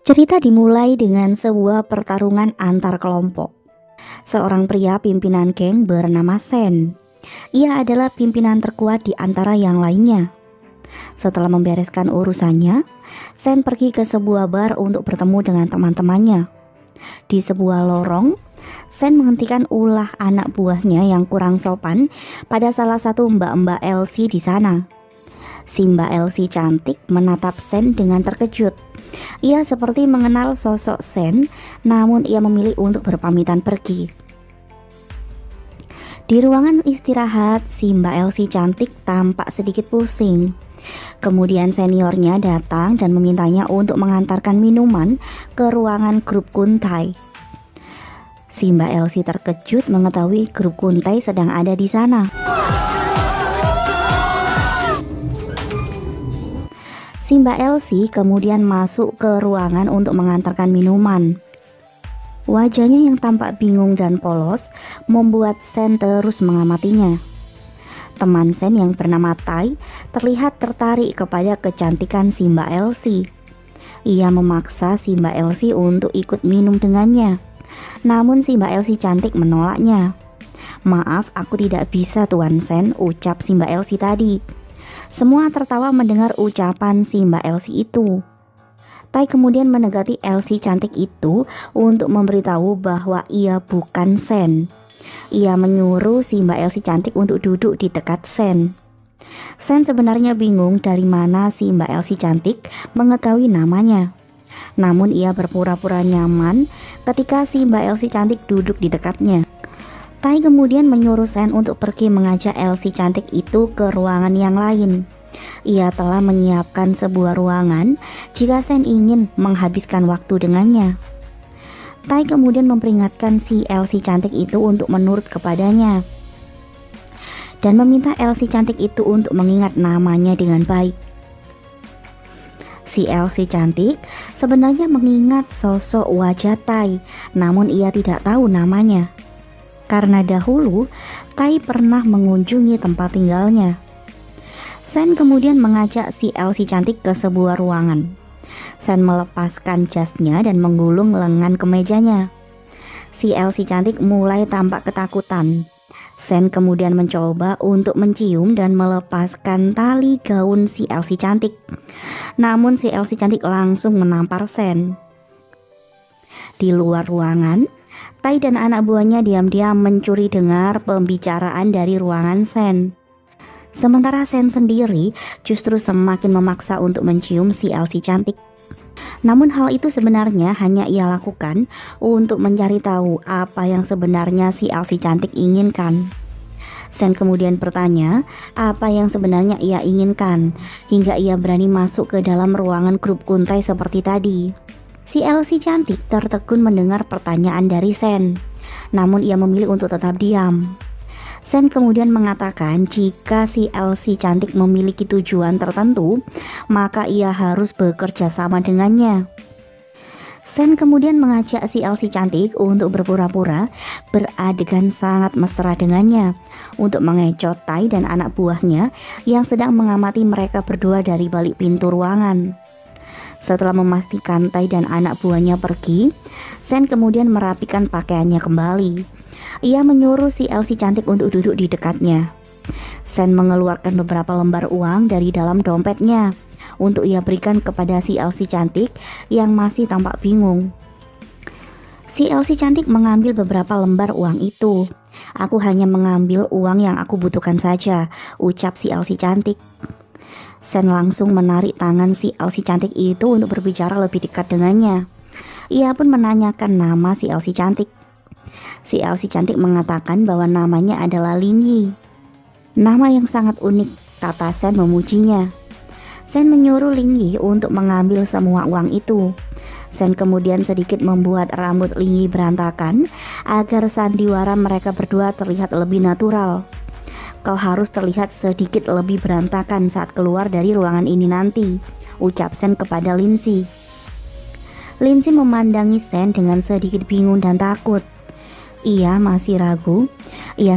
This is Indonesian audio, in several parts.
Cerita dimulai dengan sebuah pertarungan antar kelompok. Seorang pria pimpinan geng bernama Sen. Ia adalah pimpinan terkuat di antara yang lainnya. Setelah membereskan urusannya, Sen pergi ke sebuah bar untuk bertemu dengan teman-temannya. Di sebuah lorong, Sen menghentikan ulah anak buahnya yang kurang sopan pada salah satu mbak-mbak Elsie di sana. Si Mbak Elsie cantik menatap Sen dengan terkejut. Ia seperti mengenal sosok Sen, namun ia memilih untuk berpamitan pergi. Di ruangan istirahat, si Mbak Elsie cantik tampak sedikit pusing. Kemudian seniornya datang dan memintanya untuk mengantarkan minuman ke ruangan grup Kuntai. Si Mbak Elsie terkejut mengetahui grup Kuntai sedang ada di sana. Si Mbak Elsie kemudian masuk ke ruangan untuk mengantarkan minuman. Wajahnya yang tampak bingung dan polos membuat Sen terus mengamatinya. Teman Sen yang bernama Tai terlihat tertarik kepada kecantikan si Mbak Elsie. Ia memaksa si Mbak Elsie untuk ikut minum dengannya. Namun si Mbak Elsie cantik menolaknya. "Maaf, aku tidak bisa Tuan Sen," ucap si Mbak Elsie tadi. Semua tertawa mendengar ucapan si Mbak Elsie itu. Tai kemudian mendekati Elsie cantik itu untuk memberitahu bahwa ia bukan Sen. Ia menyuruh si Mbak Elsie cantik untuk duduk di dekat Sen. Sen sebenarnya bingung dari mana si Mbak Elsie cantik mengetahui namanya. Namun ia berpura-pura nyaman ketika si Mbak Elsie cantik duduk di dekatnya. Tai kemudian menyuruh Sen untuk pergi mengajak Elsie cantik itu ke ruangan yang lain. Ia telah menyiapkan sebuah ruangan jika Sen ingin menghabiskan waktu dengannya. Tai kemudian memperingatkan si Elsie cantik itu untuk menurut kepadanya dan meminta Elsie cantik itu untuk mengingat namanya dengan baik. Si Elsie cantik sebenarnya mengingat sosok wajah Tai, namun ia tidak tahu namanya. Karena dahulu Tai pernah mengunjungi tempat tinggalnya. Sen kemudian mengajak si Elsie cantik ke sebuah ruangan. Sen melepaskan jasnya dan menggulung lengan kemejanya. Si Elsie cantik mulai tampak ketakutan. Sen kemudian mencoba untuk mencium dan melepaskan tali gaun si Elsie cantik. Namun si Elsie cantik langsung menampar Sen. Di luar ruangan, Tai dan anak buahnya diam-diam mencuri dengar pembicaraan dari ruangan Sen. Sementara Sen sendiri justru semakin memaksa untuk mencium si Elsie cantik. Namun hal itu sebenarnya hanya ia lakukan untuk mencari tahu apa yang sebenarnya si Elsie cantik inginkan. Sen kemudian bertanya apa yang sebenarnya ia inginkan hingga ia berani masuk ke dalam ruangan grup Kuntai seperti tadi. Si Elsie cantik tertegun mendengar pertanyaan dari Sen, namun ia memilih untuk tetap diam. Sen kemudian mengatakan jika si Elsie cantik memiliki tujuan tertentu, maka ia harus bekerja sama dengannya. Sen kemudian mengajak si Elsie cantik untuk berpura-pura beradegan sangat mesra dengannya untuk mengecoh Tai dan anak buahnya yang sedang mengamati mereka berdua dari balik pintu ruangan. Setelah memastikan Tai dan anak buahnya pergi, Sen kemudian merapikan pakaiannya kembali. Ia menyuruh si Elsie cantik untuk duduk di dekatnya. Sen mengeluarkan beberapa lembar uang dari dalam dompetnya untuk ia berikan kepada si Elsie cantik yang masih tampak bingung. Si Elsie cantik mengambil beberapa lembar uang itu. "Aku hanya mengambil uang yang aku butuhkan saja," ucap si Elsie cantik. Sen langsung menarik tangan si Elsie cantik itu untuk berbicara lebih dekat dengannya. Ia pun menanyakan nama si Elsie cantik. Si Elsie cantik mengatakan bahwa namanya adalah Ling Yi. Nama yang sangat unik, kata Sen memujinya. Sen menyuruh Ling Yi untuk mengambil semua uang itu. Sen kemudian sedikit membuat rambut Ling Yi berantakan agar sandiwara mereka berdua terlihat lebih natural. "Kau harus terlihat sedikit lebih berantakan saat keluar dari ruangan ini nanti," ucap Sen kepada Lindsay. Lindsay memandangi Sen dengan sedikit bingung dan takut. Ia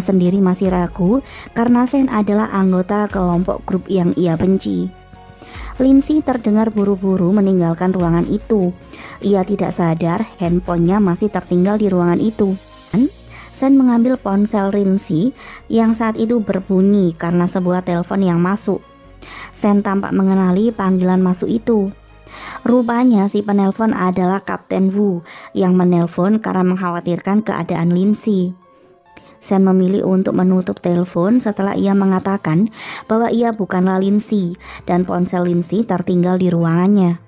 sendiri masih ragu karena Sen adalah anggota kelompok grup yang ia benci. Lindsay terdengar buru-buru meninggalkan ruangan itu. Ia tidak sadar handphonenya masih tertinggal di ruangan itu. Sen mengambil ponsel Lindsay yang saat itu berbunyi karena sebuah telepon yang masuk. Sen tampak mengenali panggilan masuk itu. Rupanya si penelpon adalah Kapten Wu yang menelpon karena mengkhawatirkan keadaan Lindsay. Sen memilih untuk menutup telepon setelah ia mengatakan bahwa ia bukanlah Lindsay dan ponsel Lindsay tertinggal di ruangannya.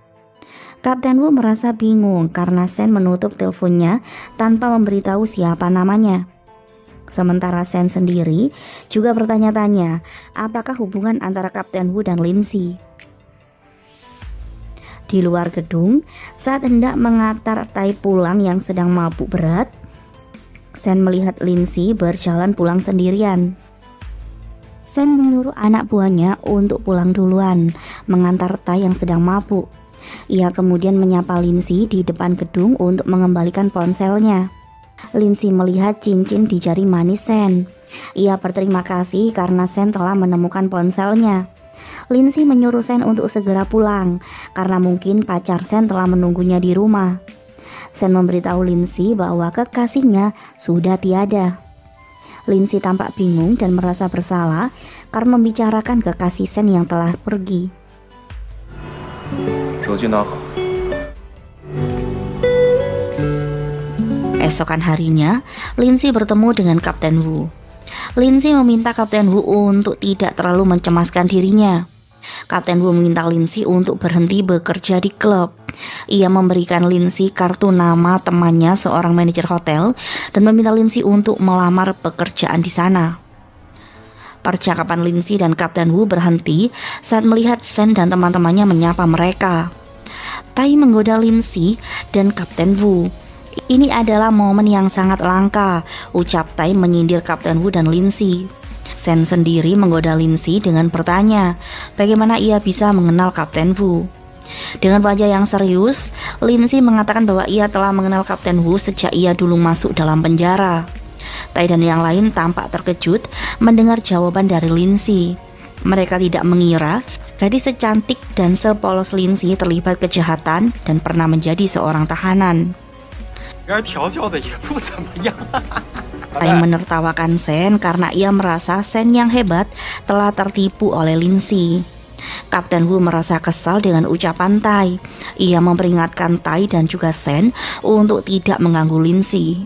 Kapten Wu merasa bingung karena Sen menutup teleponnya tanpa memberitahu siapa namanya. Sementara Sen sendiri juga bertanya-tanya apakah hubungan antara Kapten Wu dan Lindsay. Di luar gedung, saat hendak mengantar Tai pulang yang sedang mabuk berat, Sen melihat Lindsay berjalan pulang sendirian. Sen menyuruh anak buahnya untuk pulang duluan, mengantar Tai yang sedang mabuk. Ia kemudian menyapa Lindsay di depan gedung untuk mengembalikan ponselnya. Lindsay melihat cincin di jari manis Sen. Ia berterima kasih karena Sen telah menemukan ponselnya. Lindsay menyuruh Sen untuk segera pulang karena mungkin pacar Sen telah menunggunya di rumah. Sen memberitahu Lindsay bahwa kekasihnya sudah tiada. Lindsay tampak bingung dan merasa bersalah karena membicarakan kekasih Sen yang telah pergi. Esokan harinya, Lindsay bertemu dengan Kapten Wu. Lindsay meminta Kapten Wu untuk tidak terlalu mencemaskan dirinya. Kapten Wu meminta Lindsay untuk berhenti bekerja di klub. Ia memberikan Lindsay kartu nama temannya seorang manajer hotel dan meminta Lindsay untuk melamar pekerjaan di sana. Percakapan Lindsay dan Kapten Wu berhenti saat melihat Sen dan teman-temannya menyapa mereka. Tai menggoda Lindsay dan Kapten Wu. Ini adalah momen yang sangat langka, ucap Tai menyindir Kapten Wu dan Lindsay. Sen sendiri menggoda Lindsay dengan bertanya, bagaimana ia bisa mengenal Kapten Wu. Dengan wajah yang serius, Lindsay mengatakan bahwa ia telah mengenal Kapten Wu sejak ia dulu masuk dalam penjara. Tai dan yang lain tampak terkejut mendengar jawaban dari Lindsay. Mereka tidak mengira gadis secantik dan sepolos Lindsay terlibat kejahatan dan pernah menjadi seorang tahanan. Tai menertawakan Sen karena ia merasa Sen yang hebat telah tertipu oleh Lindsay. Kapten Wu merasa kesal dengan ucapan Tai. Ia memperingatkan Tai dan juga Sen untuk tidak mengganggu Lindsay.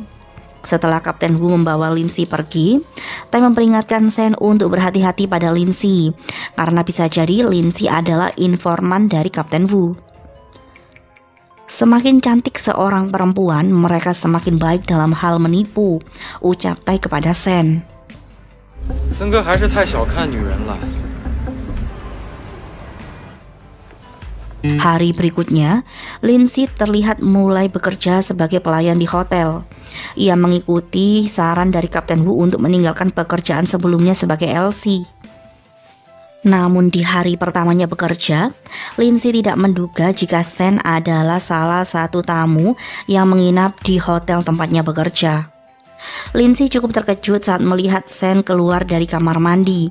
Setelah Kapten Wu membawa Lindsay pergi, Tai memperingatkan Sen untuk berhati-hati pada Lindsay karena bisa jadi Lindsay adalah informan dari Kapten Wu. Semakin cantik seorang perempuan, mereka semakin baik dalam hal menipu, ucap Tai kepada Sen. Hari berikutnya, Lindsay terlihat mulai bekerja sebagai pelayan di hotel. Ia mengikuti saran dari Kapten Wu untuk meninggalkan pekerjaan sebelumnya sebagai LC. Namun di hari pertamanya bekerja, Lindsay tidak menduga jika Sen adalah salah satu tamu yang menginap di hotel tempatnya bekerja. Lindsay cukup terkejut saat melihat Sen keluar dari kamar mandi,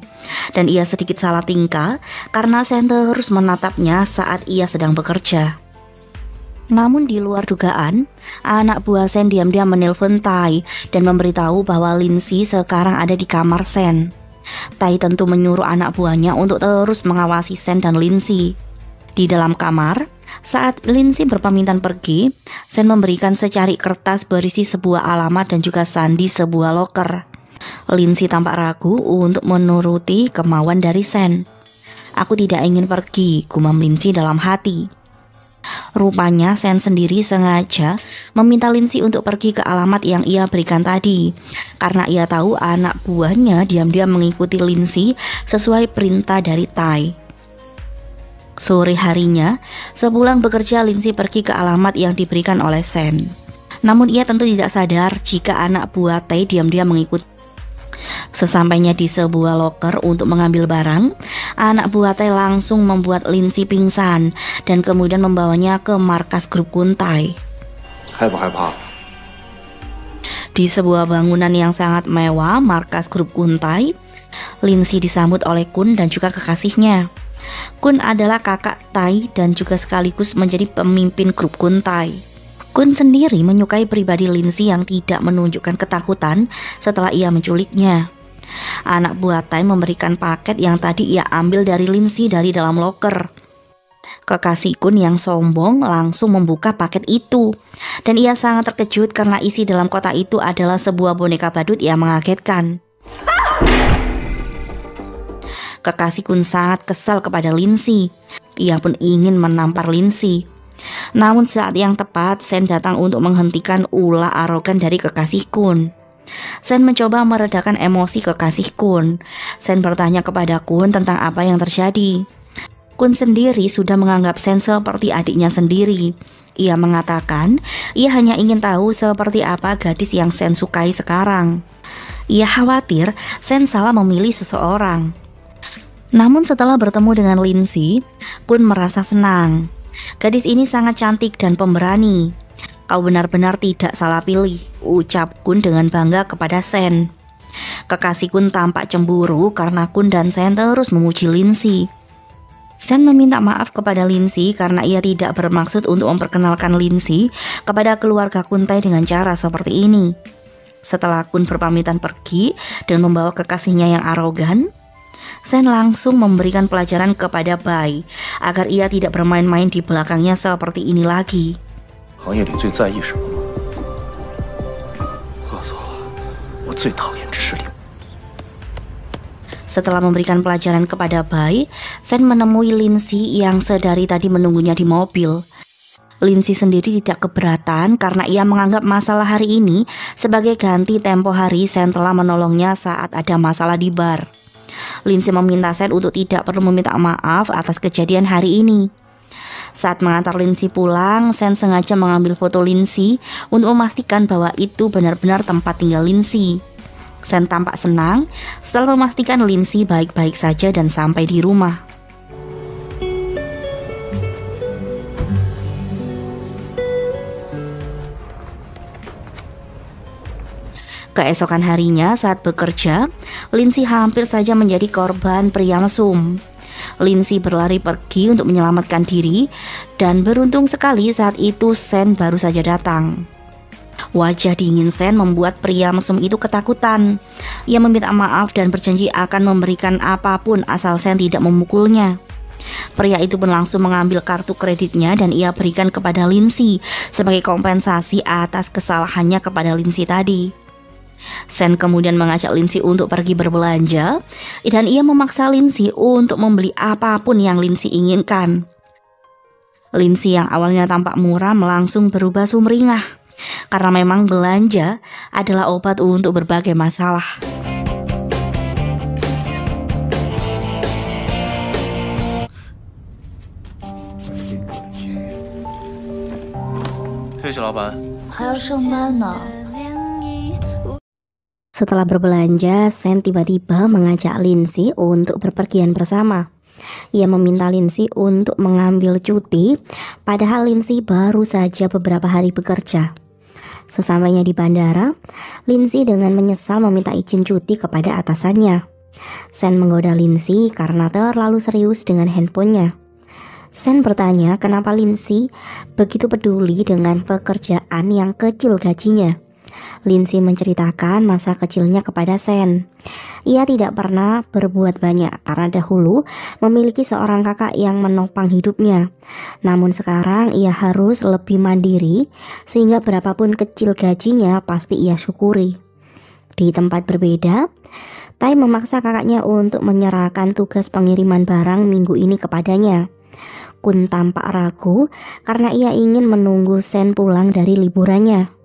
dan ia sedikit salah tingkah karena Sen terus menatapnya saat ia sedang bekerja. Namun di luar dugaan, anak buah Sen diam-diam menelpon Tai dan memberitahu bahwa Lindsay sekarang ada di kamar Sen. Tai tentu menyuruh anak buahnya untuk terus mengawasi Sen dan Lindsay. Di dalam kamar, saat Lindsay berpamitan pergi, Sen memberikan secari kertas berisi sebuah alamat dan juga sandi sebuah loker. Lindsay tampak ragu untuk menuruti kemauan dari Sen. Aku tidak ingin pergi, gumam Lindsay dalam hati. Rupanya Sen sendiri sengaja meminta Lindsay untuk pergi ke alamat yang ia berikan tadi, karena ia tahu anak buahnya diam-diam mengikuti Lindsay sesuai perintah dari Tai. Sore harinya, sepulang bekerja Lindsay pergi ke alamat yang diberikan oleh Sen. Namun ia tentu tidak sadar jika anak buah Tai diam-diam mengikuti. Sesampainya di sebuah loker untuk mengambil barang, anak buah Tai langsung membuat Lindsay pingsan dan kemudian membawanya ke markas grup Kuntai. Di sebuah bangunan yang sangat mewah markas grup Kuntai, Lindsay disambut oleh Kun dan juga kekasihnya. Kun adalah kakak Tai dan juga sekaligus menjadi pemimpin grup Kuntai. Kun sendiri menyukai pribadi Lindsay yang tidak menunjukkan ketakutan setelah ia menculiknya. Anak buah Tai memberikan paket yang tadi ia ambil dari Lindsay dari dalam loker. Kekasih Kun yang sombong langsung membuka paket itu, dan ia sangat terkejut karena isi dalam kotak itu adalah sebuah boneka badut yang mengagetkan. Kekasih Kun sangat kesal kepada Lindsay. Ia pun ingin menampar Lindsay. Namun saat yang tepat, Sen datang untuk menghentikan ulah arogan dari kekasih Kun. Sen mencoba meredakan emosi kekasih Kun. Sen bertanya kepada Kun tentang apa yang terjadi. Kun sendiri sudah menganggap Sen seperti adiknya sendiri. Ia mengatakan ia hanya ingin tahu seperti apa gadis yang Sen sukai sekarang. Ia khawatir Sen salah memilih seseorang. Namun setelah bertemu dengan Lindsay, Kun merasa senang. Gadis ini sangat cantik dan pemberani. Kau benar-benar tidak salah pilih, ucap Kun dengan bangga kepada Sen. Kekasih Kun tampak cemburu karena Kun dan Sen terus memuji Lindsay. Sen meminta maaf kepada Lindsay karena ia tidak bermaksud untuk memperkenalkan Lindsay kepada keluarga Kuntai dengan cara seperti ini. Setelah Kun berpamitan pergi dan membawa kekasihnya yang arogan, Sen langsung memberikan pelajaran kepada Bai agar ia tidak bermain-main di belakangnya seperti ini lagi. Setelah memberikan pelajaran kepada Bai, Sen menemui Lindsay yang sedari tadi menunggunya di mobil. Lindsay sendiri tidak keberatan karena ia menganggap masalah hari ini sebagai ganti tempo hari Sen telah menolongnya saat ada masalah di bar. Lindsay meminta Sen untuk tidak perlu meminta maaf atas kejadian hari ini. Saat mengantar Lindsay pulang, Sen sengaja mengambil foto Lindsay untuk memastikan bahwa itu benar-benar tempat tinggal Lindsay. Sen tampak senang setelah memastikan Lindsay baik-baik saja dan sampai di rumah. Keesokan harinya saat bekerja, Lindsay hampir saja menjadi korban pria mesum. Lindsay berlari pergi untuk menyelamatkan diri dan beruntung sekali saat itu Sen baru saja datang. Wajah dingin Sen membuat pria mesum itu ketakutan. Ia meminta maaf dan berjanji akan memberikan apapun asal Sen tidak memukulnya. Pria itu pun langsung mengambil kartu kreditnya dan ia berikan kepada Lindsay sebagai kompensasi atas kesalahannya kepada Lindsay tadi. Sen kemudian mengajak Lindsay untuk pergi berbelanja dan ia memaksa Lindsay untuk membeli apapun yang Lindsay inginkan. Lindsay yang awalnya tampak muram langsung berubah sumringah karena memang belanja adalah obat untuk berbagai masalah. Setelah berbelanja, Sen tiba-tiba mengajak Lindsay untuk berpergian bersama. Ia meminta Lindsay untuk mengambil cuti, padahal Lindsay baru saja beberapa hari bekerja. Sesampainya di bandara, Lindsay dengan menyesal meminta izin cuti kepada atasannya. Sen menggoda Lindsay karena terlalu serius dengan handphonenya. Sen bertanya kenapa Lindsay begitu peduli dengan pekerjaan yang kecil gajinya. Lindsay menceritakan masa kecilnya kepada Sen. Ia tidak pernah berbuat banyak karena dahulu memiliki seorang kakak yang menopang hidupnya. Namun sekarang ia harus lebih mandiri sehingga berapapun kecil gajinya pasti ia syukuri. Di tempat berbeda, Tai memaksa kakaknya untuk menyerahkan tugas pengiriman barang minggu ini kepadanya. Kun tampak ragu karena ia ingin menunggu Sen pulang dari liburannya.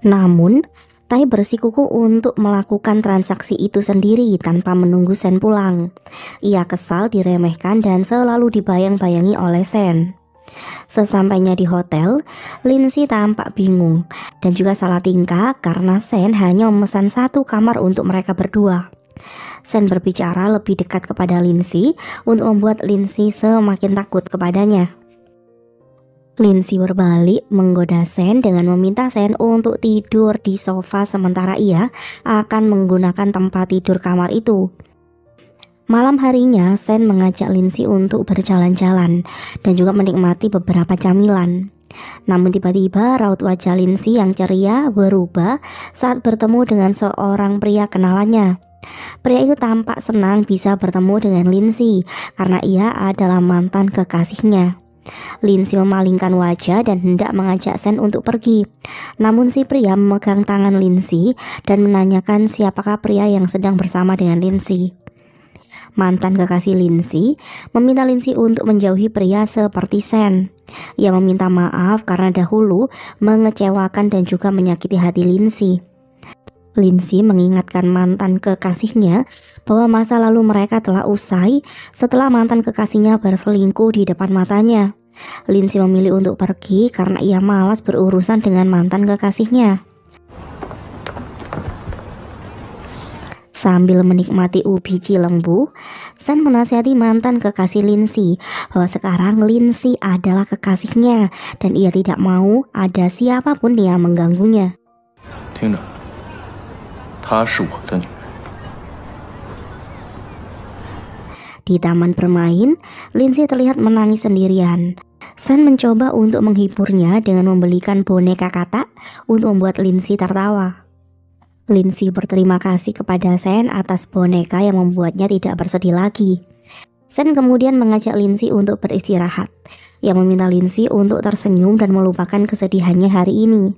Namun, Tai bersikukuh untuk melakukan transaksi itu sendiri tanpa menunggu Sen pulang. Ia kesal diremehkan dan selalu dibayang-bayangi oleh Sen. Sesampainya di hotel, Lindsay tampak bingung dan juga salah tingkah karena Sen hanya memesan satu kamar untuk mereka berdua. Sen berbicara lebih dekat kepada Lindsay untuk membuat Lindsay semakin takut kepadanya. Lindsay berbalik menggoda Sen dengan meminta Sen untuk tidur di sofa sementara ia akan menggunakan tempat tidur kamar itu. Malam harinya, Sen mengajak Lindsay untuk berjalan-jalan dan juga menikmati beberapa camilan. Namun tiba-tiba raut wajah Lindsay yang ceria berubah saat bertemu dengan seorang pria kenalannya. Pria itu tampak senang bisa bertemu dengan Lindsay karena ia adalah mantan kekasihnya. Lindsay memalingkan wajah dan hendak mengajak Sen untuk pergi. Namun si pria memegang tangan Lindsay dan menanyakan siapakah pria yang sedang bersama dengan Lindsay. Mantan kekasih Lindsay meminta Lindsay untuk menjauhi pria seperti Sen. Ia meminta maaf karena dahulu mengecewakan dan juga menyakiti hati Lindsay. Lindsay mengingatkan mantan kekasihnya bahwa masa lalu mereka telah usai setelah mantan kekasihnya berselingkuh di depan matanya. Lindsay memilih untuk pergi karena ia malas berurusan dengan mantan kekasihnya. Sambil menikmati ubi cilembu, Sen menasihati mantan kekasih Lindsay bahwa sekarang Lindsay adalah kekasihnya dan ia tidak mau ada siapapun yang mengganggunya. 听着，她是我的女人。 Di taman bermain, Lindsay terlihat menangis sendirian. Sen mencoba untuk menghiburnya dengan membelikan boneka katak untuk membuat Lindsay tertawa. Lindsay berterima kasih kepada Sen atas boneka yang membuatnya tidak bersedih lagi. Sen kemudian mengajak Lindsay untuk beristirahat. Ia meminta Lindsay untuk tersenyum dan melupakan kesedihannya hari ini.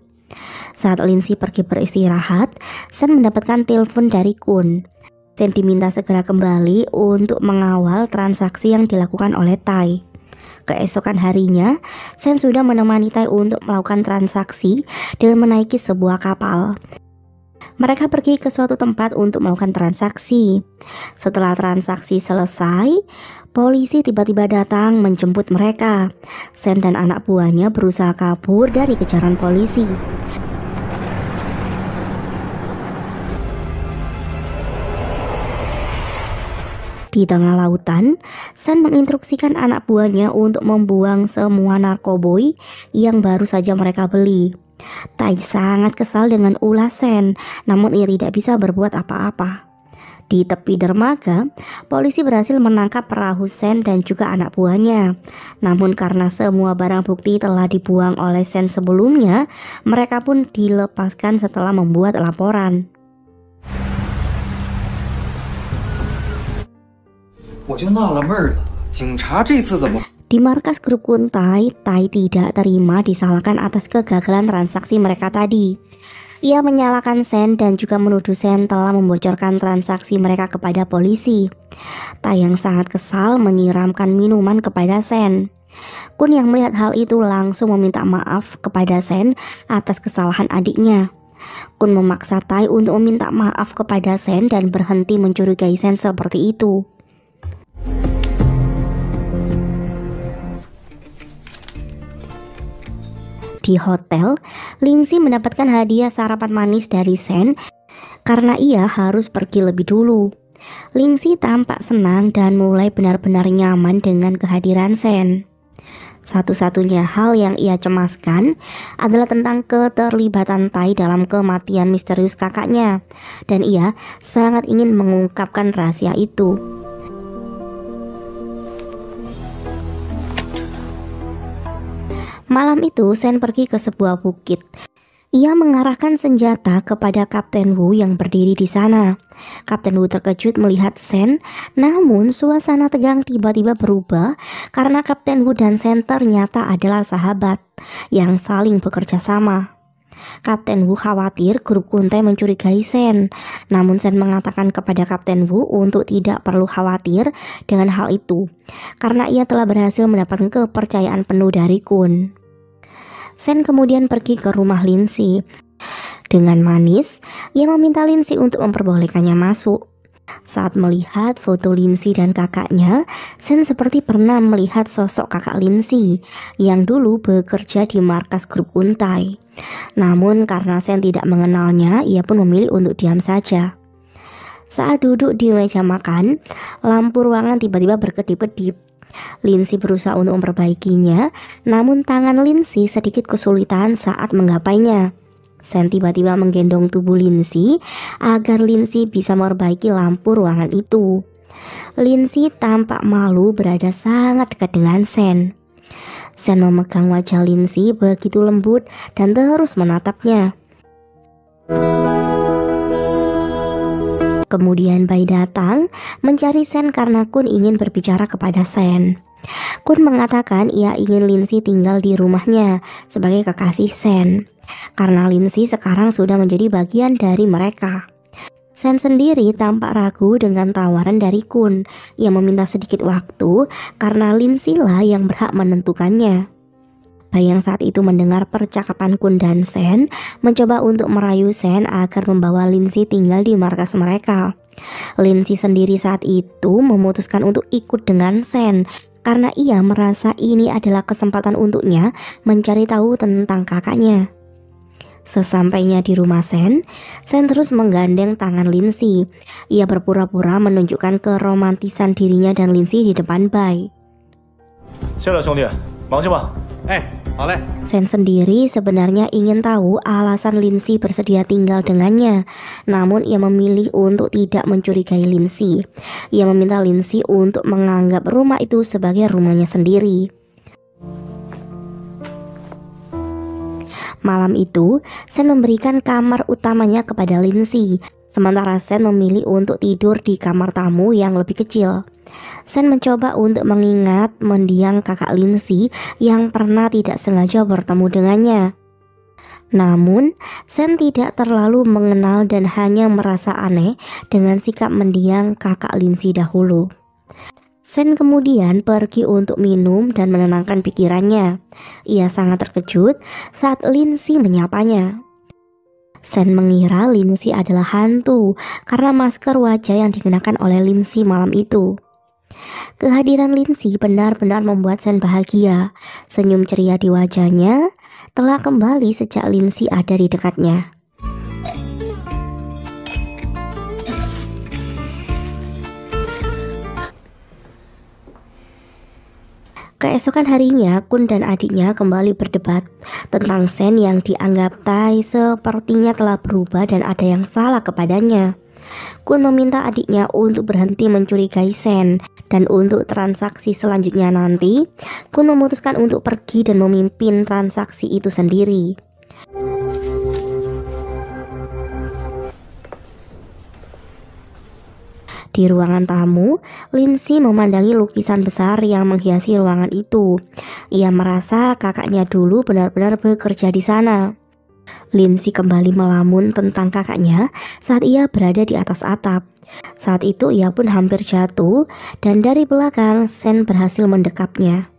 Saat Lindsay pergi beristirahat, Sen mendapatkan telepon dari Kun. Sen diminta segera kembali untuk mengawal transaksi yang dilakukan oleh Tai. Keesokan harinya, Sen sudah menemani Tai untuk melakukan transaksi dengan menaiki sebuah kapal. Mereka pergi ke suatu tempat untuk melakukan transaksi. Setelah transaksi selesai, polisi tiba-tiba datang menjemput mereka. Sen dan anak buahnya berusaha kabur dari kejaran polisi. Di tengah lautan, Sen menginstruksikan anak buahnya untuk membuang semua narkoboy yang baru saja mereka beli. Tai sangat kesal dengan ulah Sen, namun ia tidak bisa berbuat apa-apa. Di tepi dermaga, polisi berhasil menangkap perahu Sen dan juga anak buahnya. Namun karena semua barang bukti telah dibuang oleh Sen sebelumnya, mereka pun dilepaskan setelah membuat laporan. 我就纳了闷儿了，警察这次怎么？ Di markas grup Kuntai, Tai tidak terima disalahkan atas kegagalan transaksi mereka tadi. Ia menyalahkan Sen dan juga menuduh Sen telah membocorkan transaksi mereka kepada polisi. Tai yang sangat kesal menyiramkan minuman kepada Sen. Kun yang melihat hal itu langsung meminta maaf kepada Sen atas kesalahan adiknya. Kun memaksa Tai untuk meminta maaf kepada Sen dan berhenti mencurigai Sen seperti itu. Di hotel, Lindsay mendapatkan hadiah sarapan manis dari Sen karena ia harus pergi lebih dulu. Lindsay tampak senang dan mulai benar-benar nyaman dengan kehadiran Sen. Satu-satunya hal yang ia cemaskan adalah tentang keterlibatan Tai dalam kematian misterius kakaknya, dan ia sangat ingin mengungkapkan rahasia itu. Malam itu, Sen pergi ke sebuah bukit. Ia mengarahkan senjata kepada Kapten Wu yang berdiri di sana. Kapten Wu terkejut melihat Sen, namun suasana tegang tiba-tiba berubah karena Kapten Wu dan Sen ternyata adalah sahabat yang saling bekerja sama. Kapten Wu khawatir grup Kuntai mencurigai Sen, namun Sen mengatakan kepada Kapten Wu untuk tidak perlu khawatir dengan hal itu, karena ia telah berhasil mendapatkan kepercayaan penuh dari Kun. Sen kemudian pergi ke rumah Lindsay. Dengan manis, ia meminta Lindsay untuk memperbolehkannya masuk. Saat melihat foto Lindsay dan kakaknya, Sen seperti pernah melihat sosok kakak Lindsay yang dulu bekerja di markas grup Kuntai. Namun karena Sen tidak mengenalnya, ia pun memilih untuk diam saja. Saat duduk di meja makan, lampu ruangan tiba-tiba berkedip-kedip. Lindsay berusaha untuk memperbaikinya, namun tangan Lindsay sedikit kesulitan saat menggapainya. Sen tiba-tiba menggendong tubuh Lindsay agar Lindsay bisa memperbaiki lampu ruangan itu. Lindsay tampak malu berada sangat dekat dengan Sen. Sen memegang wajah Lindsay begitu lembut dan terus menatapnya. Kemudian Bai datang mencari Sen karena Kun ingin berbicara kepada Sen. Kun mengatakan ia ingin Lindsay tinggal di rumahnya sebagai kekasih Sen, karena Lindsay sekarang sudah menjadi bagian dari mereka. Sen sendiri tampak ragu dengan tawaran dari Kun. Ia meminta sedikit waktu karena Lindsay lah yang berhak menentukannya. Bai yang saat itu mendengar percakapan Kun dan Sen mencoba untuk merayu Sen agar membawa Lindsay tinggal di markas mereka. Lindsay sendiri saat itu memutuskan untuk ikut dengan Sen karena ia merasa ini adalah kesempatan untuknya mencari tahu tentang kakaknya. Sesampainya di rumah Sen terus menggandeng tangan Lindsay. Ia berpura-pura menunjukkan keromantisan dirinya dan Lindsay di depan Bai. Sen sendiri sebenarnya ingin tahu alasan Lindsay bersedia tinggal dengannya, namun ia memilih untuk tidak mencurigai Lindsay. Ia meminta Lindsay untuk menganggap rumah itu sebagai rumahnya sendiri. Malam itu, Sen memberikan kamar utamanya kepada Lindsay, sementara Sen memilih untuk tidur di kamar tamu yang lebih kecil. Sen mencoba untuk mengingat mendiang kakak Lindsay yang pernah tidak sengaja bertemu dengannya. Namun, Sen tidak terlalu mengenal dan hanya merasa aneh dengan sikap mendiang kakak Lindsay dahulu. Sen kemudian pergi untuk minum dan menenangkan pikirannya. Ia sangat terkejut saat Lindsay menyapanya. Sen mengira Lindsay adalah hantu karena masker wajah yang dikenakan oleh Lindsay malam itu. Kehadiran Lindsay benar-benar membuat Sen bahagia. Senyum ceria di wajahnya telah kembali sejak Lindsay ada di dekatnya. Keesokan harinya, Kun dan adiknya kembali berdebat tentang Sen yang dianggap Tai sepertinya telah berubah dan ada yang salah kepadanya. Kun meminta adiknya untuk berhenti mencurigai Sen, dan untuk transaksi selanjutnya nanti, Kun memutuskan untuk pergi dan memimpin transaksi itu sendiri. Di ruangan tamu, Lindsay memandangi lukisan besar yang menghiasi ruangan itu. Ia merasa kakaknya dulu benar-benar bekerja di sana. Lindsay kembali melamun tentang kakaknya saat ia berada di atas atap. Saat itu ia pun hampir jatuh dan dari belakang Sen berhasil mendekapnya.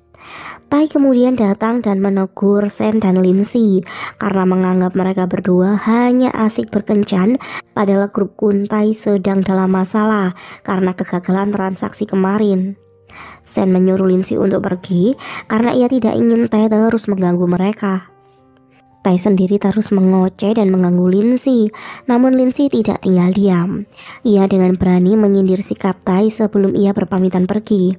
Tai kemudian datang dan menegur Sen dan Lindsay karena menganggap mereka berdua hanya asik berkencan, padahal grup Kun Tai sedang dalam masalah karena kegagalan transaksi kemarin. Sen menyuruh Lindsay untuk pergi karena ia tidak ingin Tai terus mengganggu mereka. Tai sendiri terus mengoceh dan mengganggu Lindsay, namun Lindsay tidak tinggal diam. Ia dengan berani menyindir sikap Tai sebelum ia berpamitan pergi.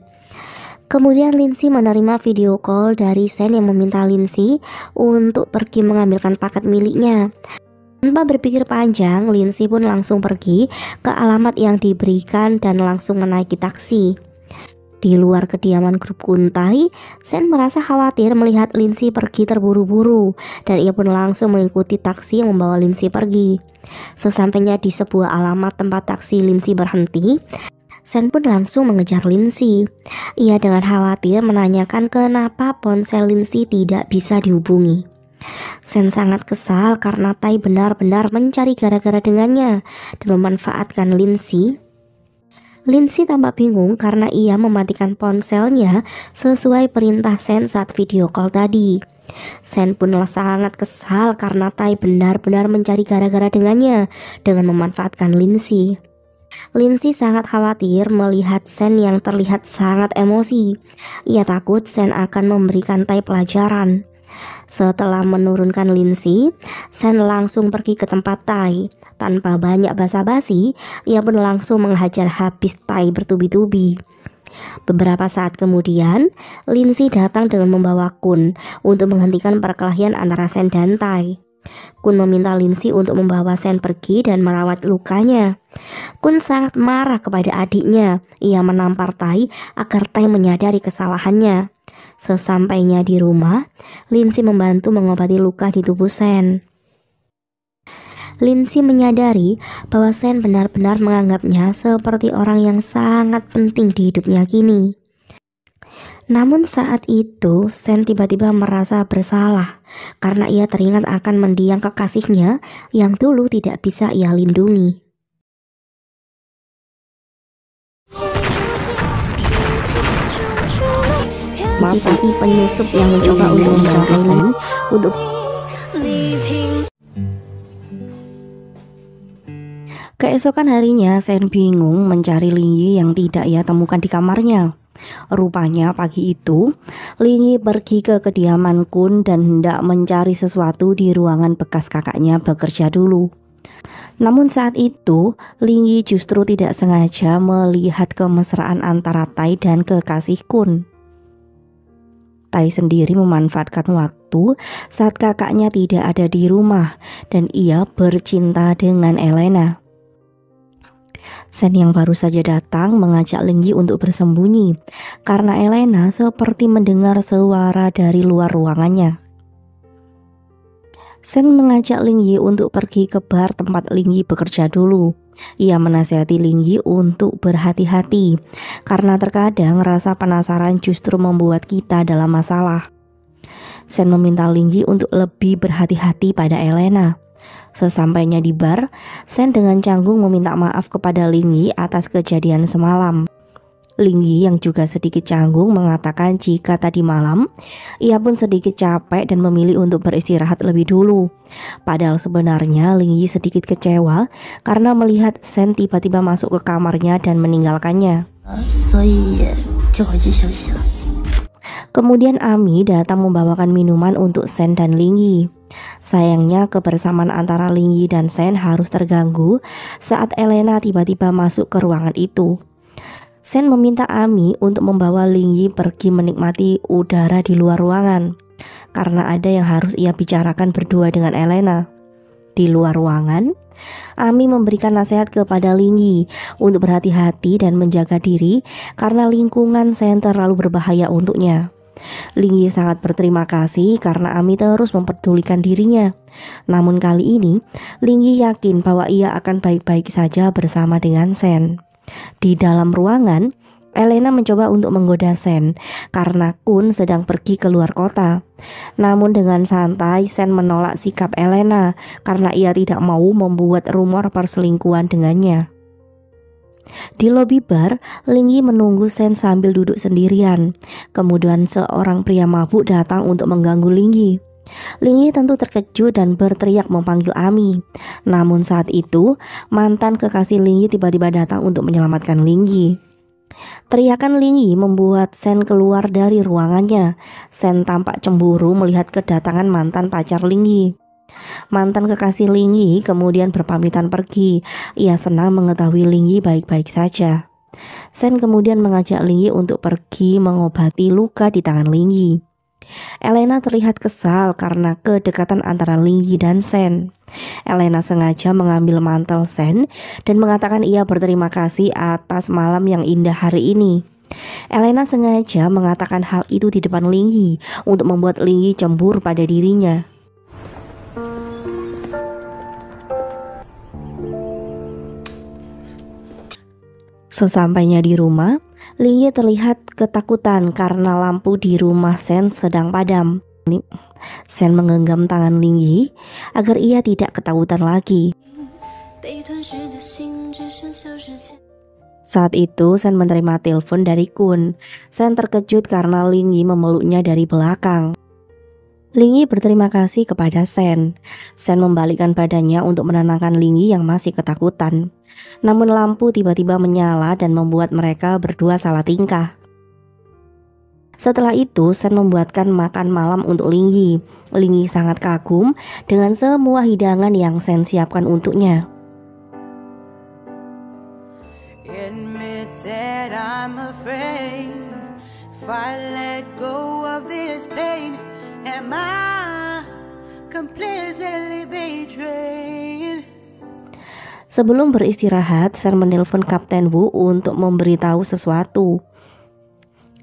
Kemudian Lindsay menerima video call dari Sen yang meminta Lindsay untuk pergi mengambilkan paket miliknya. Tanpa berpikir panjang, Lindsay pun langsung pergi ke alamat yang diberikan dan langsung menaiki taksi. Di luar kediaman grup Kun Tai, Sen merasa khawatir melihat Lindsay pergi terburu-buru dan ia pun langsung mengikuti taksi yang membawa Lindsay pergi. Sesampainya di sebuah alamat tempat taksi Lindsay berhenti, Sen pun langsung mengejar Lindsay. Ia dengan khawatir menanyakan kenapa ponsel Lindsay tidak bisa dihubungi. Sen sangat kesal karena Tai benar-benar mencari gara-gara dengannya dan memanfaatkan Lindsay. Lindsay tampak bingung karena ia mematikan ponselnya sesuai perintah Sen saat video call tadi. Sen pun sangat kesal karena Tai benar-benar mencari gara-gara dengannya dengan memanfaatkan Lindsay. Lindsay sangat khawatir melihat Sen yang terlihat sangat emosi. Ia takut Sen akan memberikan Tai pelajaran. Setelah menurunkan Lindsay, Sen langsung pergi ke tempat Tai. Tanpa banyak basa-basi, ia pun langsung menghajar habis Tai bertubi-tubi. Beberapa saat kemudian, Lindsay datang dengan membawa Kun untuk menghentikan perkelahian antara Sen dan Tai. Kun meminta Lindsay untuk membawa Sen pergi dan merawat lukanya. Kun sangat marah kepada adiknya. Ia menampar Tai agar Tai menyadari kesalahannya. Sesampainya di rumah, Lindsay membantu mengobati luka di tubuh Sen. Lindsay menyadari bahwa Sen benar-benar menganggapnya seperti orang yang sangat penting di hidupnya kini. Namun saat itu, Sen tiba-tiba merasa bersalah karena ia teringat akan mendiang kekasihnya yang dulu tidak bisa ia lindungi. Masih penyusup yang mencoba untuk mencari Sen untuk Keesokan harinya, Sen bingung mencari Lingyi yang tidak ia temukan di kamarnya. Rupanya pagi itu, Lingyi pergi ke kediaman Kun dan hendak mencari sesuatu di ruangan bekas kakaknya bekerja dulu. Namun saat itu, Lingyi justru tidak sengaja melihat kemesraan antara Tai dan kekasih Kun. Tai sendiri memanfaatkan waktu saat kakaknya tidak ada di rumah dan ia bercinta dengan Elena. Sen yang baru saja datang mengajak Lingyi untuk bersembunyi karena Elena seperti mendengar suara dari luar ruangannya. Sen mengajak Lingyi untuk pergi ke bar tempat Lingyi bekerja dulu. Ia menasihati Lingyi untuk berhati-hati karena terkadang rasa penasaran justru membuat kita dalam masalah. Sen meminta Lingyi untuk lebih berhati-hati pada Elena. Sesampainya di bar, Sen dengan canggung meminta maaf kepada Lingyi atas kejadian semalam. Lingyi yang juga sedikit canggung mengatakan jika tadi malam ia pun sedikit capek dan memilih untuk beristirahat lebih dulu. Padahal sebenarnya Lingyi sedikit kecewa karena melihat Sen tiba-tiba masuk ke kamarnya dan meninggalkannya. Kemudian Ami datang membawakan minuman untuk Sen dan Lingyi. Sayangnya kebersamaan antara Lingyi dan Sen harus terganggu saat Elena tiba-tiba masuk ke ruangan itu. Sen meminta Ami untuk membawa Lingyi pergi menikmati udara di luar ruangan karena ada yang harus ia bicarakan berdua dengan Elena. Di luar ruangan, Ami memberikan nasihat kepada Lingyi untuk berhati-hati dan menjaga diri karena lingkungan Sen terlalu berbahaya untuknya. Lingyi sangat berterima kasih karena Ami terus mempedulikan dirinya. Namun kali ini, Lingyi yakin bahwa ia akan baik-baik saja bersama dengan Sen. Di dalam ruangan, Elena mencoba untuk menggoda Sen karena Kun sedang pergi ke luar kota. Namun dengan santai, Sen menolak sikap Elena karena ia tidak mau membuat rumor perselingkuhan dengannya. Di lobi bar, Lingyi menunggu Sen sambil duduk sendirian. Kemudian seorang pria mabuk datang untuk mengganggu Lingyi. Lingyi tentu terkejut dan berteriak memanggil Ami. Namun saat itu, mantan kekasih Lingyi tiba-tiba datang untuk menyelamatkan Lingyi. Teriakan Lingyi membuat Sen keluar dari ruangannya. Sen tampak cemburu melihat kedatangan mantan pacar Lingyi. Mantan kekasih Lingyi kemudian berpamitan pergi. Ia senang mengetahui Lingyi baik-baik saja. Sen kemudian mengajak Lingyi untuk pergi mengobati luka di tangan Lingyi. Elena terlihat kesal karena kedekatan antara Lingyi dan Sen. Elena sengaja mengambil mantel Sen dan mengatakan ia berterima kasih atas malam yang indah hari ini. Elena sengaja mengatakan hal itu di depan Lingyi untuk membuat Lingyi cemburu pada dirinya. Sesampainya di rumah, Lingyi terlihat ketakutan karena lampu di rumah Sen sedang padam. Sen menggenggam tangan Lingyi agar ia tidak ketakutan lagi. Saat itu Sen menerima telepon dari Kun. Sen terkejut karena Lingyi memeluknya dari belakang. Lingyi berterima kasih kepada Sen. Sen membalikkan badannya untuk menenangkan Lingyi yang masih ketakutan. Namun lampu tiba-tiba menyala dan membuat mereka berdua salah tingkah. Setelah itu Sen membuatkan makan malam untuk Lingyi. Lingyi sangat kagum dengan semua hidangan yang Sen siapkan untuknya. Admit that I'm afraid if I let go of this pain, am I completely betrayed. Sebelum beristirahat, Sen menelpon Kapten Wu untuk memberitahu sesuatu.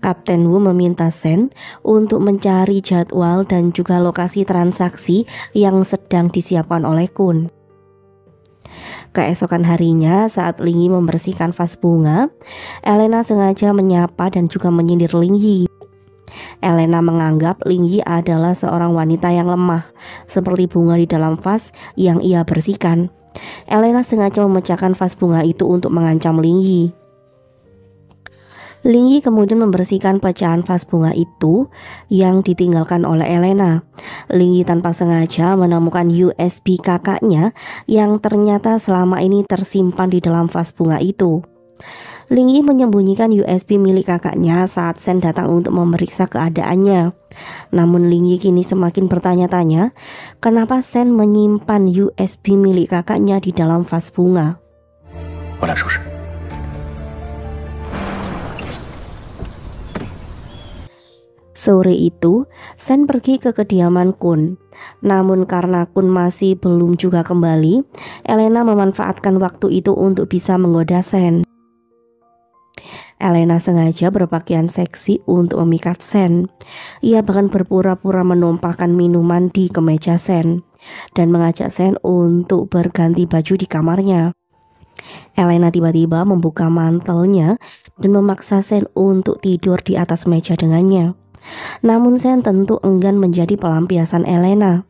Kapten Wu meminta Sen untuk mencari jadwal dan juga lokasi transaksi yang sedang disiapkan oleh Kun. Keesokan harinya, saat Ling Yi membersihkan vas bunga, Elena sengaja menyapa dan juga menyindir Ling Yi. Elena menganggap Ling Yi adalah seorang wanita yang lemah, seperti bunga di dalam vas yang ia bersihkan. Elena sengaja memecahkan vas bunga itu untuk mengancam Ling Yi. Ling Yi kemudian membersihkan pecahan vas bunga itu yang ditinggalkan oleh Elena. Ling Yi tanpa sengaja menemukan USB kakaknya yang ternyata selama ini tersimpan di dalam vas bunga itu. Ling Yi menyembunyikan USB milik kakaknya saat Sen datang untuk memeriksa keadaannya. Namun Ling Yi kini semakin bertanya-tanya, kenapa Sen menyimpan USB milik kakaknya di dalam vas bunga. 我来收拾。 Sore itu, Sen pergi ke kediaman Kun. Namun karena Kun masih belum juga kembali, Elena memanfaatkan waktu itu untuk bisa menggoda Sen. Elena sengaja berpakaian seksi untuk memikat Sen. Ia bahkan berpura-pura menumpahkan minuman di kemeja Sen dan mengajak Sen untuk berganti baju di kamarnya. Elena tiba-tiba membuka mantelnya dan memaksa Sen untuk tidur di atas meja dengannya. Namun Sen tentu enggan menjadi pelampiasan Elena.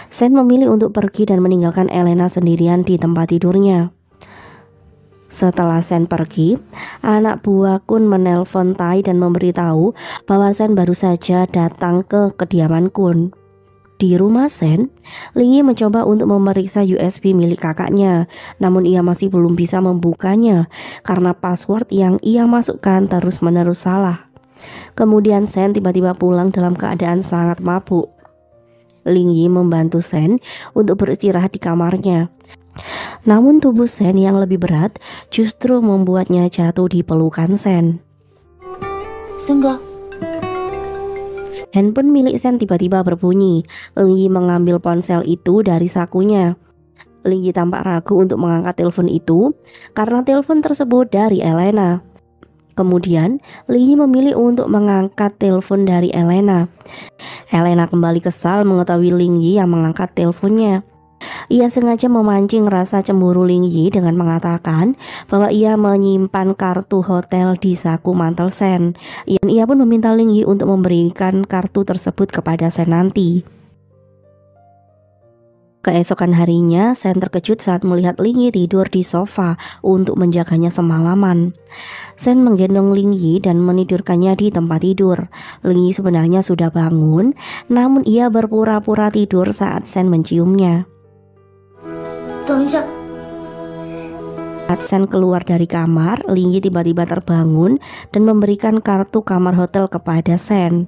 Sen memilih untuk pergi dan meninggalkan Elena sendirian di tempat tidurnya. Setelah Sen pergi, anak buah Kun menelpon Tai dan memberitahu bahwa Sen baru saja datang ke kediaman Kun. Di rumah Sen, Ling Yi mencoba untuk memeriksa USB milik kakaknya, namun ia masih belum bisa membukanya karena password yang ia masukkan terus-menerus salah. Kemudian Sen tiba-tiba pulang dalam keadaan sangat mabuk. Ling Yi membantu Sen untuk beristirahat di kamarnya. Namun tubuh Sen yang lebih berat justru membuatnya jatuh di pelukan Sen. Sengga. Handphone milik Sen tiba-tiba berbunyi. Ling Yi mengambil ponsel itu dari sakunya. Ling Yi tampak ragu untuk mengangkat telepon itu karena telepon tersebut dari Elena. Kemudian, Ling Yi memilih untuk mengangkat telepon dari Elena. Elena kembali kesal mengetahui Ling Yi yang mengangkat teleponnya. Ia sengaja memancing rasa cemburu Ling Yi dengan mengatakan bahwa ia menyimpan kartu hotel di saku mantel Sen. Dan ia pun meminta Ling Yi untuk memberikan kartu tersebut kepada Sen nanti. Keesokan harinya, Sen terkejut saat melihat Ling Yi tidur di sofa untuk menjaganya semalaman. Sen menggendong Ling Yi dan menidurkannya di tempat tidur. Ling Yi sebenarnya sudah bangun, namun ia berpura-pura tidur saat Sen menciumnya. Saat Sen keluar dari kamar, Ling Yi tiba-tiba terbangun dan memberikan kartu kamar hotel kepada Sen.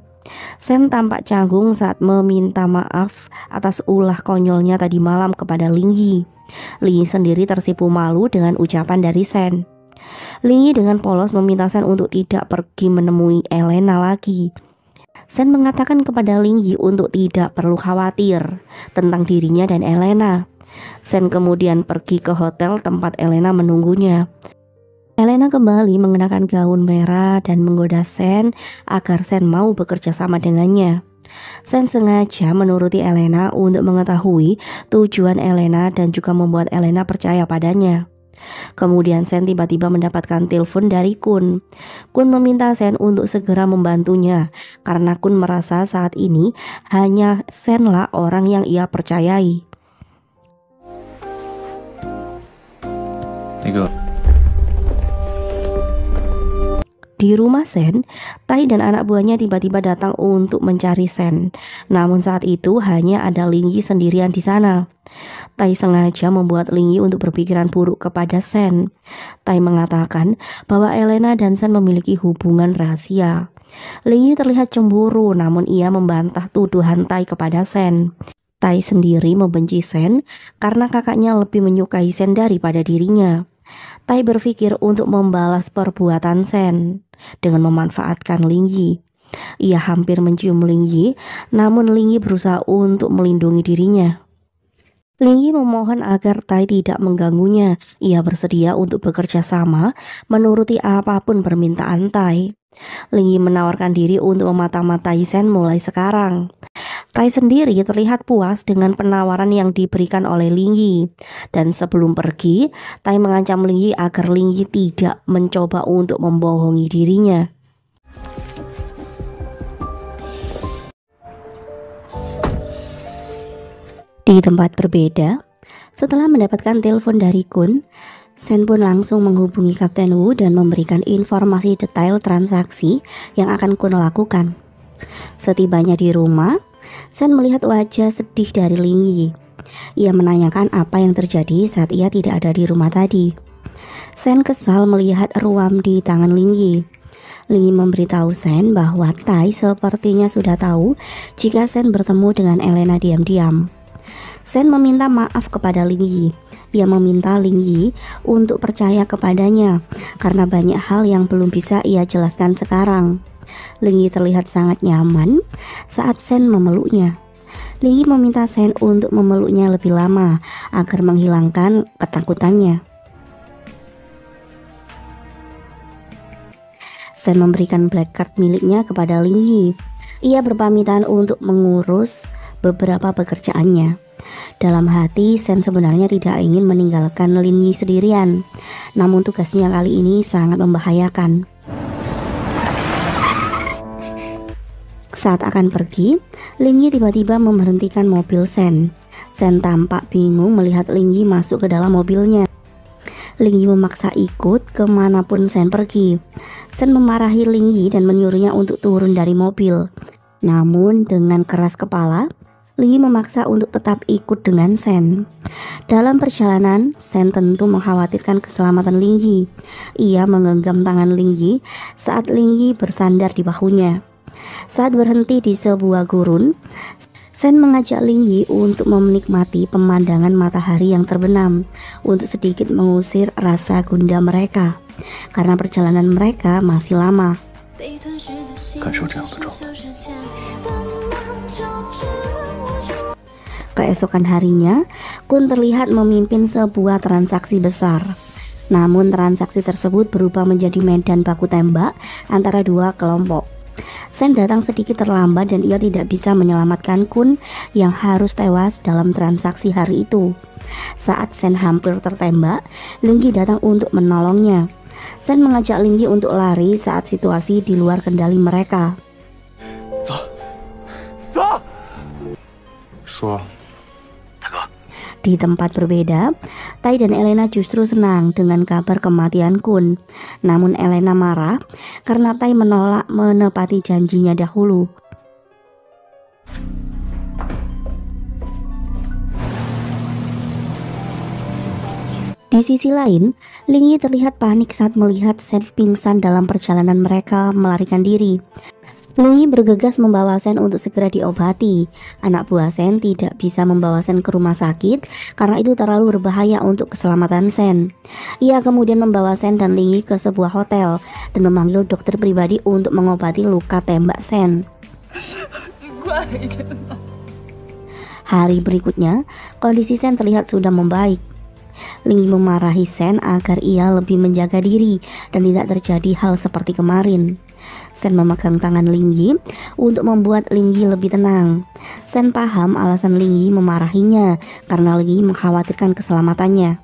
Sen tampak canggung saat meminta maaf atas ulah konyolnya tadi malam kepada Ling Yi. Ling Yi sendiri tersipu malu dengan ucapan dari Sen. Ling Yi dengan polos meminta Sen untuk tidak pergi menemui Elena lagi. Sen mengatakan kepada Ling Yi untuk tidak perlu khawatir tentang dirinya dan Elena. Sen kemudian pergi ke hotel tempat Elena menunggunya. Elena kembali mengenakan gaun merah dan menggoda Sen agar Sen mau bekerja sama dengannya. Sen sengaja menuruti Elena untuk mengetahui tujuan Elena dan juga membuat Elena percaya padanya. Kemudian Sen tiba-tiba mendapatkan telepon dari Kun. Kun meminta Sen untuk segera membantunya karena Kun merasa saat ini hanya Sen lah orang yang ia percayai. Di rumah Sen, Tai dan anak buahnya tiba-tiba datang untuk mencari Sen. Namun saat itu hanya ada Ling Yi sendirian di sana. Tai sengaja membuat Ling Yi untuk berpikiran buruk kepada Sen. Tai mengatakan bahwa Elena dan Sen memiliki hubungan rahasia. Ling Yi terlihat cemburu, namun ia membantah tuduhan Tai kepada Sen. Tai sendiri membenci Sen karena kakaknya lebih menyukai Sen daripada dirinya. Tai berpikir untuk membalas perbuatan Sen dengan memanfaatkan Ling Yi. Ia hampir mencium Ling Yi, namun Ling Yi berusaha untuk melindungi dirinya. Ling Yi memohon agar Tai tidak mengganggunya. Ia bersedia untuk bekerja sama, menuruti apapun permintaan Tai. Ling Yi menawarkan diri untuk memata-matai Sen mulai sekarang. Tai sendiri terlihat puas dengan penawaran yang diberikan oleh Ling Yi. Dan sebelum pergi, Tai mengancam Ling Yi agar Ling Yi tidak mencoba untuk membohongi dirinya. Di tempat berbeda, setelah mendapatkan telepon dari Kun, Sen pun langsung menghubungi Kapten Wu dan memberikan informasi detail transaksi yang akan Kun lakukan. Setibanya di rumah, Sen melihat wajah sedih dari Ling Yi. Ia menanyakan apa yang terjadi saat ia tidak ada di rumah tadi. Sen kesal melihat ruam di tangan Ling Yi. Ling Yi memberitahu Sen bahwa Tai sepertinya sudah tahu jika Sen bertemu dengan Elena diam-diam. Sen meminta maaf kepada Ling Yi. Ia meminta Ling Yi untuk percaya kepadanya karena banyak hal yang belum bisa ia jelaskan sekarang. Ling Yi terlihat sangat nyaman saat Sen memeluknya. Ling Yi meminta Sen untuk memeluknya lebih lama agar menghilangkan ketakutannya. Sen memberikan black card miliknya kepada Ling Yi. Ia berpamitan untuk mengurus beberapa pekerjaannya. Dalam hati, Sen sebenarnya tidak ingin meninggalkan Ling Yi sendirian, namun tugasnya kali ini sangat membahayakan. Saat akan pergi, Ling Yi tiba-tiba memberhentikan mobil Sen. Sen tampak bingung melihat Ling Yi masuk ke dalam mobilnya. Ling Yi memaksa ikut kemanapun Sen pergi. Sen memarahi Ling Yi dan menyuruhnya untuk turun dari mobil. Namun dengan keras kepala, Ling Yi memaksa untuk tetap ikut dengan Sen. Dalam perjalanan, Sen tentu mengkhawatirkan keselamatan Ling Yi. Ia menggenggam tangan Ling Yi saat Ling Yi bersandar di bahunya. Saat berhenti di sebuah gurun, Sen mengajak Ling Yi untuk menikmati pemandangan matahari yang terbenam untuk sedikit mengusir rasa gundah mereka, karena perjalanan mereka masih lama. 感受这样的状态。 Keesokan harinya, Kun terlihat memimpin sebuah transaksi besar. Namun transaksi tersebut berubah menjadi medan baku tembak antara dua kelompok. Sen datang sedikit terlambat dan ia tidak bisa menyelamatkan Kun yang harus tewas dalam transaksi hari itu. Saat Sen hampir tertembak, Ling Yi datang untuk menolongnya. Sen mengajak Ling Yi untuk lari saat situasi di luar kendali mereka. 走，说， Di tempat berbeda, Tai dan Elena justru senang dengan kabar kematian Kun. Namun Elena marah karena Tai menolak menepati janjinya dahulu. Di sisi lain, Ling Yi terlihat panik saat melihat Sen pingsan dalam perjalanan mereka melarikan diri. Ling Yi bergegas membawa Sen untuk segera diobati. Anak buah Sen tidak bisa membawa Sen ke rumah sakit karena itu terlalu berbahaya untuk keselamatan Sen. Ia kemudian membawa Sen dan Ling Yi ke sebuah hotel dan memanggil dokter pribadi untuk mengobati luka tembak Sen. Hari berikutnya, kondisi Sen terlihat sudah membaik. Ling Yi memarahi Sen agar ia lebih menjaga diri dan tidak terjadi hal seperti kemarin. Sen memegang tangan Ling Yi untuk membuat Ling Yi lebih tenang. Sen paham alasan Ling Yi memarahinya karena Ling Yi mengkhawatirkan keselamatannya.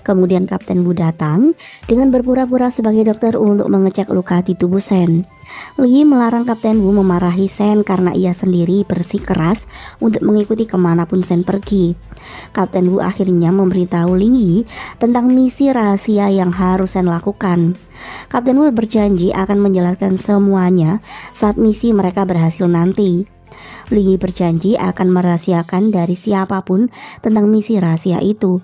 Kemudian Kapten Wu datang dengan berpura-pura sebagai dokter untuk mengecek luka di tubuh Sen. Ling Yi melarang Kapten Wu memarahi Sen karena ia sendiri bersikeras untuk mengikuti kemanapun Sen pergi. Kapten Wu akhirnya memberitahu Ling Yi tentang misi rahasia yang harus Sen lakukan. Kapten Wu berjanji akan menjelaskan semuanya saat misi mereka berhasil nanti. Ling Yi berjanji akan merahasiakan dari siapapun tentang misi rahasia itu.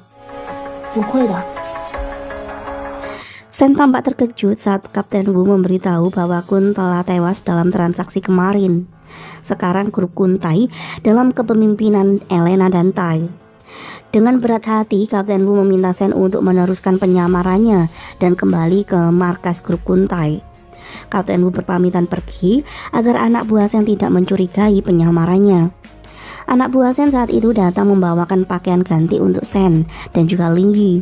Sen tampak terkejut saat Kapten Wu memberitahu bahwa Kun telah tewas dalam transaksi kemarin. Sekarang grup Kun Tai dalam kepemimpinan Elena dan Tai. Dengan berat hati, Kapten Wu meminta Sen untuk meneruskan penyamarannya dan kembali ke markas grup Kuntai. Kapten Wu berpamitan pergi agar anak buah Sen tidak mencurigai penyamarannya. Anak buah Sen saat itu datang membawakan pakaian ganti untuk Sen dan juga Ling Yi.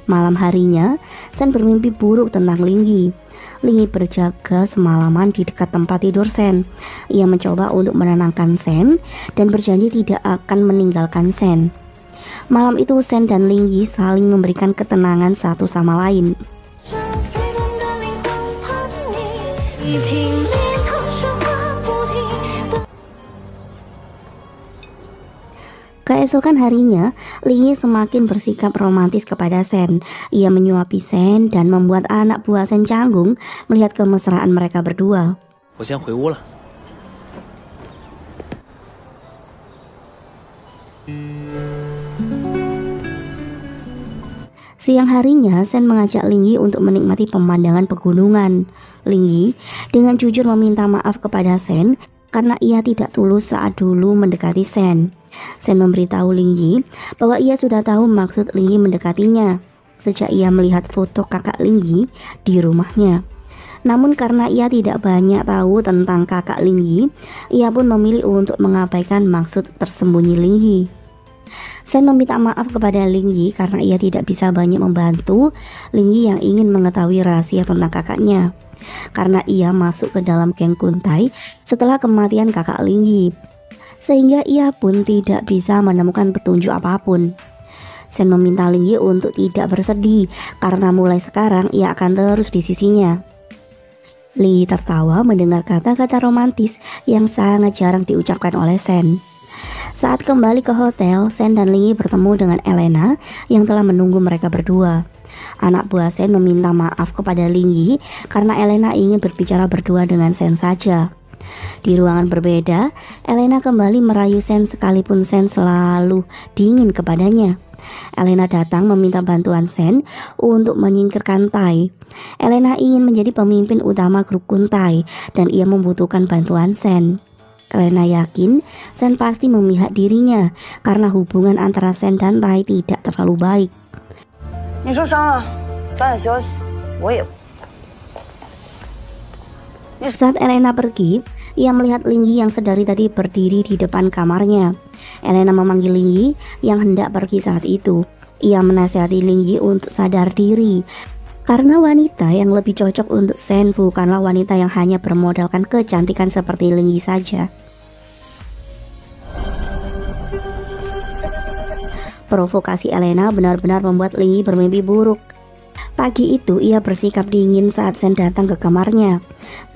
Malam harinya, Sen bermimpi buruk tentang Ling Yi. Ling Yi berjaga semalaman di dekat tempat tidur Sen. Ia mencoba untuk menenangkan Sen dan berjanji tidak akan meninggalkan Sen. Malam itu Sen dan Ling Yi saling memberikan ketenangan satu sama lain. Keesokan harinya, Ling Yi semakin bersikap romantis kepada Sen. Ia menyuapi Sen dan membuat anak buah Sen canggung melihat kemesraan mereka berdua. Siang harinya, Sen mengajak Ling Yi untuk menikmati pemandangan pegunungan. Ling Yi dengan jujur meminta maaf kepada Sen karena ia tidak tulus saat dulu mendekati Sen. Sen memberitahu Ling Yi bahwa ia sudah tahu maksud Ling Yi mendekatinya sejak ia melihat foto kakak Ling Yi di rumahnya. Namun karena ia tidak banyak tahu tentang kakak Ling Yi, ia pun memilih untuk mengabaikan maksud tersembunyi Ling Yi. Sen meminta maaf kepada Ling Yi karena ia tidak bisa banyak membantu Ling Yi yang ingin mengetahui rahasia tentang kakaknya, karena ia masuk ke dalam geng Kuntai setelah kematian kakak Ling Yi, sehingga ia pun tidak bisa menemukan petunjuk apapun. Sen meminta Ling Yi untuk tidak bersedih karena mulai sekarang ia akan terus di sisinya. Ling Yi tertawa mendengar kata-kata romantis yang sangat jarang diucapkan oleh Sen. Saat kembali ke hotel, Sen dan Ling Yi bertemu dengan Elena yang telah menunggu mereka berdua. Anak buah Sen meminta maaf kepada Ling Yi karena Elena ingin berbicara berdua dengan Sen saja. Di ruangan berbeda, Elena kembali merayu Sen sekalipun Sen selalu dingin kepadanya. Elena datang meminta bantuan Sen untuk menyingkirkan Tai. Elena ingin menjadi pemimpin utama grup Kuntai dan ia membutuhkan bantuan Sen. Elena yakin Sen pasti memihak dirinya karena hubungan antara Sen dan Tai tidak terlalu baik. Saat Elena pergi, ia melihat Ling Yi yang sedari tadi berdiri di depan kamarnya. Elena memanggil Ling Yi yang hendak pergi saat itu. Ia menasihati Ling Yi untuk sadar diri, karena wanita yang lebih cocok untuk Sen bukanlah wanita yang hanya bermodalkan kecantikan seperti Ling Yi saja. Provokasi Elena benar-benar membuat Ling Yi bermimpi buruk. Pagi itu ia bersikap dingin saat Sen datang ke kamarnya.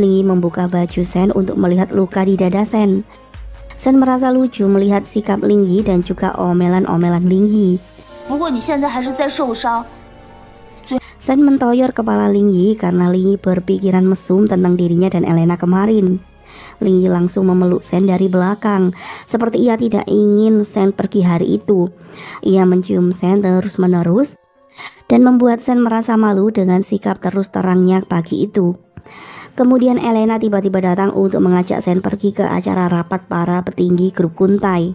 Ling Yi membuka baju Sen untuk melihat luka di dada Sen. Sen merasa lucu melihat sikap Ling Yi dan juga omelan-omelan Ling Yi. Sen mentoyor kepala Ling Yi karena Ling Yi berpikiran mesum tentang dirinya dan Elena kemarin. Ling Yi langsung memeluk Sen dari belakang, seperti ia tidak ingin Sen pergi hari itu. Ia mencium Sen terus-menerus dan membuat Sen merasa malu dengan sikap terus terangnya pagi itu. Kemudian Elena tiba-tiba datang untuk mengajak Sen pergi ke acara rapat para petinggi grup Kuntai.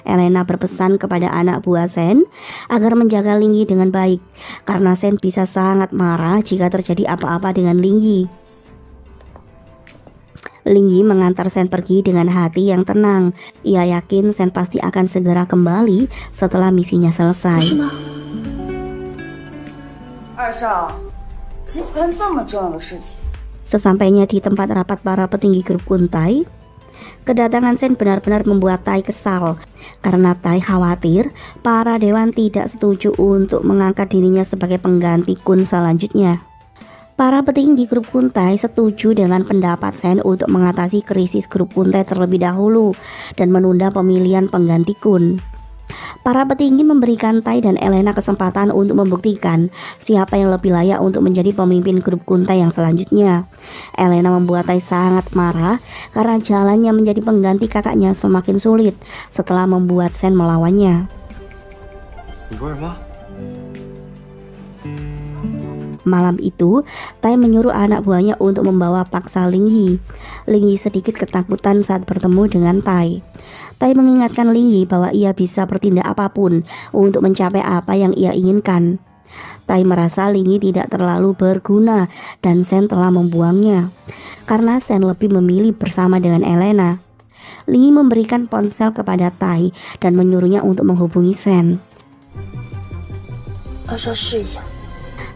Elena berpesan kepada anak buah Sen agar menjaga Ling Yi dengan baik, karena Sen bisa sangat marah jika terjadi apa-apa dengan Ling Yi. Ling Yi mengantar Sen pergi dengan hati yang tenang. Ia yakin Sen pasti akan segera kembali setelah misinya selesai. Sesampainya di tempat rapat para petinggi grup Kuntai, kedatangan Sen benar-benar membuat Tai kesal, karena Tai khawatir para dewan tidak setuju untuk mengangkat dirinya sebagai pengganti Kun selanjutnya. Para petinggi grup Kuntai setuju dengan pendapat Sen untuk mengatasi krisis grup Kuntai terlebih dahulu dan menunda pemilihan pengganti Kun. Para petinggi memberikan Tai dan Elena kesempatan untuk membuktikan siapa yang lebih layak untuk menjadi pemimpin grup Kuntai yang selanjutnya. Elena membuat Tai sangat marah karena jalannya menjadi pengganti kakaknya semakin sulit setelah membuat Sen melawannya. Malam itu, Tai menyuruh anak buahnya untuk membawa paksa Ling Yi. Ling Yi sedikit ketakutan saat bertemu dengan Tai. Tai mengingatkan Ling Yi bahwa ia bisa bertindak apapun untuk mencapai apa yang ia inginkan. Tai merasa Ling Yi tidak terlalu berguna dan Shen telah membuangnya, karena Shen lebih memilih bersama dengan Elena. Ling Yi memberikan ponsel kepada Tai dan menyuruhnya untuk menghubungi Shen.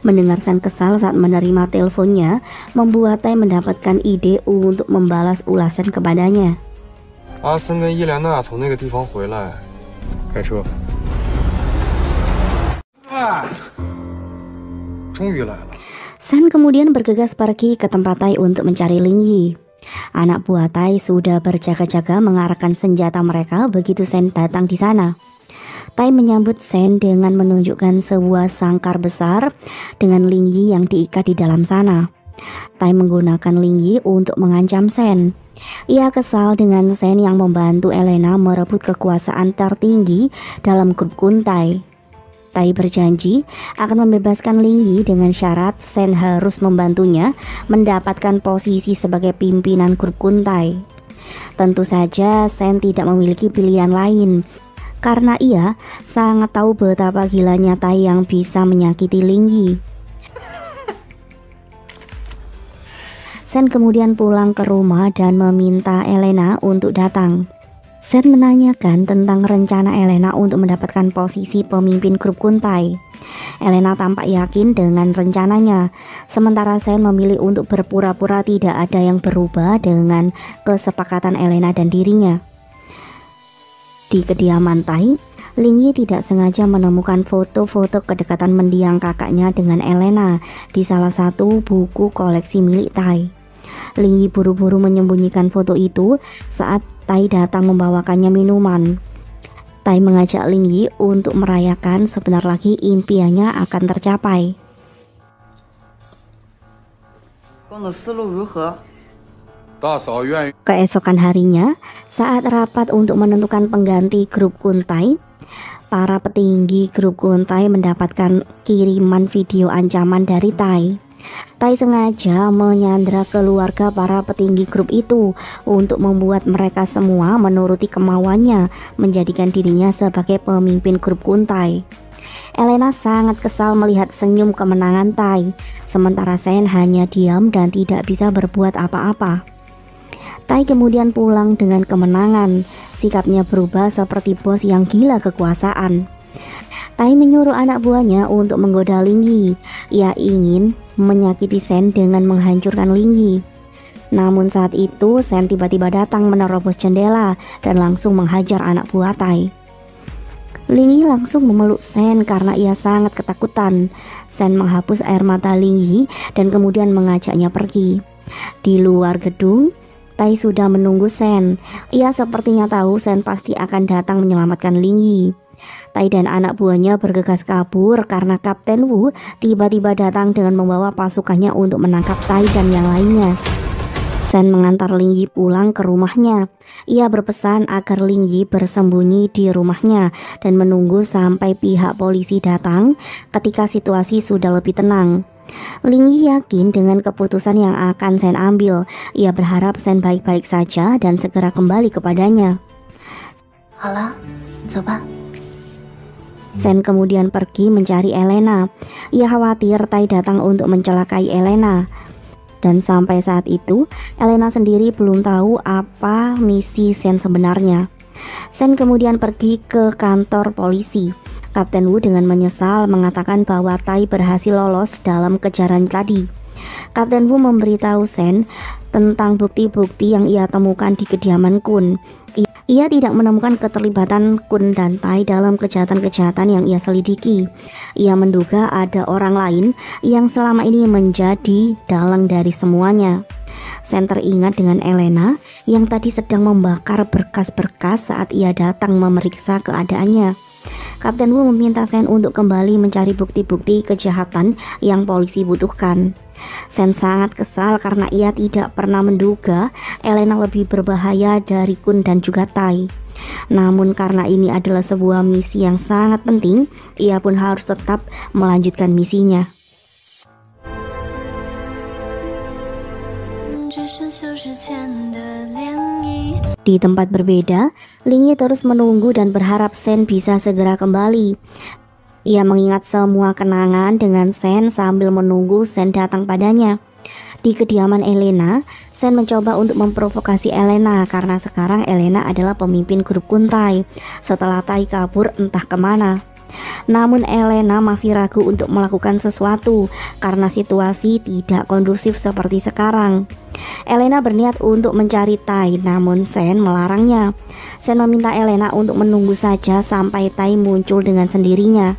Mendengar Shen kesal saat menerima teleponnya, membuat Tai mendapatkan ide untuk membalas ulasan kepadanya. 阿森跟伊莲娜从那个地方回来，开车。终于来了。 Shen kemudian bergegas pergi ke tempat Tai untuk mencari Ling Yi. Anak buah Tai sudah berjaga-jaga mengarahkan senjata mereka begitu Shen datang di sana. Tai menyambut Shen dengan menunjukkan sebuah sangkar besar dengan Ling Yi yang diikat di dalam sana. Tai menggunakan Ling Yi untuk mengancam Shen. Ia kesal dengan Shen yang membantu Elena merebut kekuasaan tertinggi dalam grup Kuntai. Tai berjanji akan membebaskan Ling Yi dengan syarat Shen harus membantunya mendapatkan posisi sebagai pimpinan grup Kuntai. Tentu saja Shen tidak memiliki pilihan lain, karena ia sangat tahu betapa gilanya Tai yang bisa menyakiti Ling Yi. Shen kemudian pulang ke rumah dan meminta Elena untuk datang. Shen menanyakan tentang rencana Elena untuk mendapatkan posisi pemimpin grup Kuntai. Elena tampak yakin dengan rencananya, sementara Shen memilih untuk berpura-pura tidak ada yang berubah dengan kesepakatan Elena dan dirinya. Di kediaman Tai, Ling Yi tidak sengaja menemukan foto-foto kedekatan mendiang kakaknya dengan Elena di salah satu buku koleksi milik Tai. Ling Yi buru-buru menyembunyikan foto itu saat Tai datang membawakannya minuman. Tai mengajak Ling Yi untuk merayakan sebentar lagi impiannya akan tercapai. Keesokan harinya, saat rapat untuk menentukan pengganti grup Kuntai, para petinggi grup Kuntai mendapatkan kiriman video ancaman dari Tai. Tai sengaja menyandra keluarga para petinggi grup itu untuk membuat mereka semua menuruti kemauannya menjadikan dirinya sebagai pemimpin grup Kuntai. Elena sangat kesal melihat senyum kemenangan Tai, sementara Shen hanya diam dan tidak bisa berbuat apa-apa. Tai kemudian pulang dengan kemenangan, sikapnya berubah seperti bos yang gila kekuasaan. Tai menyuruh anak buahnya untuk menggoda Ling Yi. Ia ingin menyakiti Shen dengan menghancurkan Ling Yi. Namun saat itu Shen tiba-tiba datang menerobos jendela dan langsung menghajar anak buah Tai. Ling Yi langsung memeluk Shen karena ia sangat ketakutan. Shen menghapus air mata Ling Yi dan kemudian mengajaknya pergi. Di luar gedung, Tai sudah menunggu Shen. Ia sepertinya tahu Shen pasti akan datang menyelamatkan Ling Yi. Tai dan anak buahnya bergegas kabur karena Kapten Wu tiba-tiba datang dengan membawa pasukannya untuk menangkap Tai dan yang lainnya. Shen mengantar Ling Yi pulang ke rumahnya. Ia berpesan agar Ling Yi bersembunyi di rumahnya dan menunggu sampai pihak polisi datang ketika situasi sudah lebih tenang. Ling Yi yakin dengan keputusan yang akan Shen ambil. Ia berharap Shen baik-baik saja dan segera kembali kepadanya. Shen kemudian pergi mencari Elena. Ia khawatir Tai datang untuk mencelakai Elena. Dan sampai saat itu, Elena sendiri belum tahu apa misi Shen sebenarnya. Shen kemudian pergi ke kantor polisi. Kapten Wu dengan menyesal mengatakan bahwa Tai berhasil lolos dalam kejaran tadi. Kapten Wu memberitahu Shen tentang bukti-bukti yang ia temukan di kediaman Kun. Ia tidak menemukan keterlibatan Kun dan Tai dalam kejahatan-kejahatan yang ia selidiki. Ia menduga ada orang lain yang selama ini menjadi dalang dari semuanya. Shen teringat dengan Elena yang tadi sedang membakar berkas-berkas saat ia datang memeriksa keadaannya. Kapten Wu meminta Shen untuk kembali mencari bukti-bukti kejahatan yang polisi butuhkan. Shen sangat kesal karena ia tidak pernah menduga Elena lebih berbahaya dari Kun dan juga Tai. Namun karena ini adalah sebuah misi yang sangat penting, ia pun harus tetap melanjutkan misinya. Di tempat berbeda, Lingyi terus menunggu dan berharap Sen bisa segera kembali. Ia mengingat semua kenangan dengan Sen sambil menunggu Sen datang padanya. Di kediaman Elena, Sen mencoba untuk memprovokasi Elena karena sekarang Elena adalah pemimpin grup Kuntai setelah Tai kabur entah kemana. Namun Elena masih ragu untuk melakukan sesuatu karena situasi tidak kondusif seperti sekarang. Elena berniat untuk mencari Tai, namun Sen melarangnya. Sen meminta Elena untuk menunggu saja sampai Tai muncul dengan sendirinya.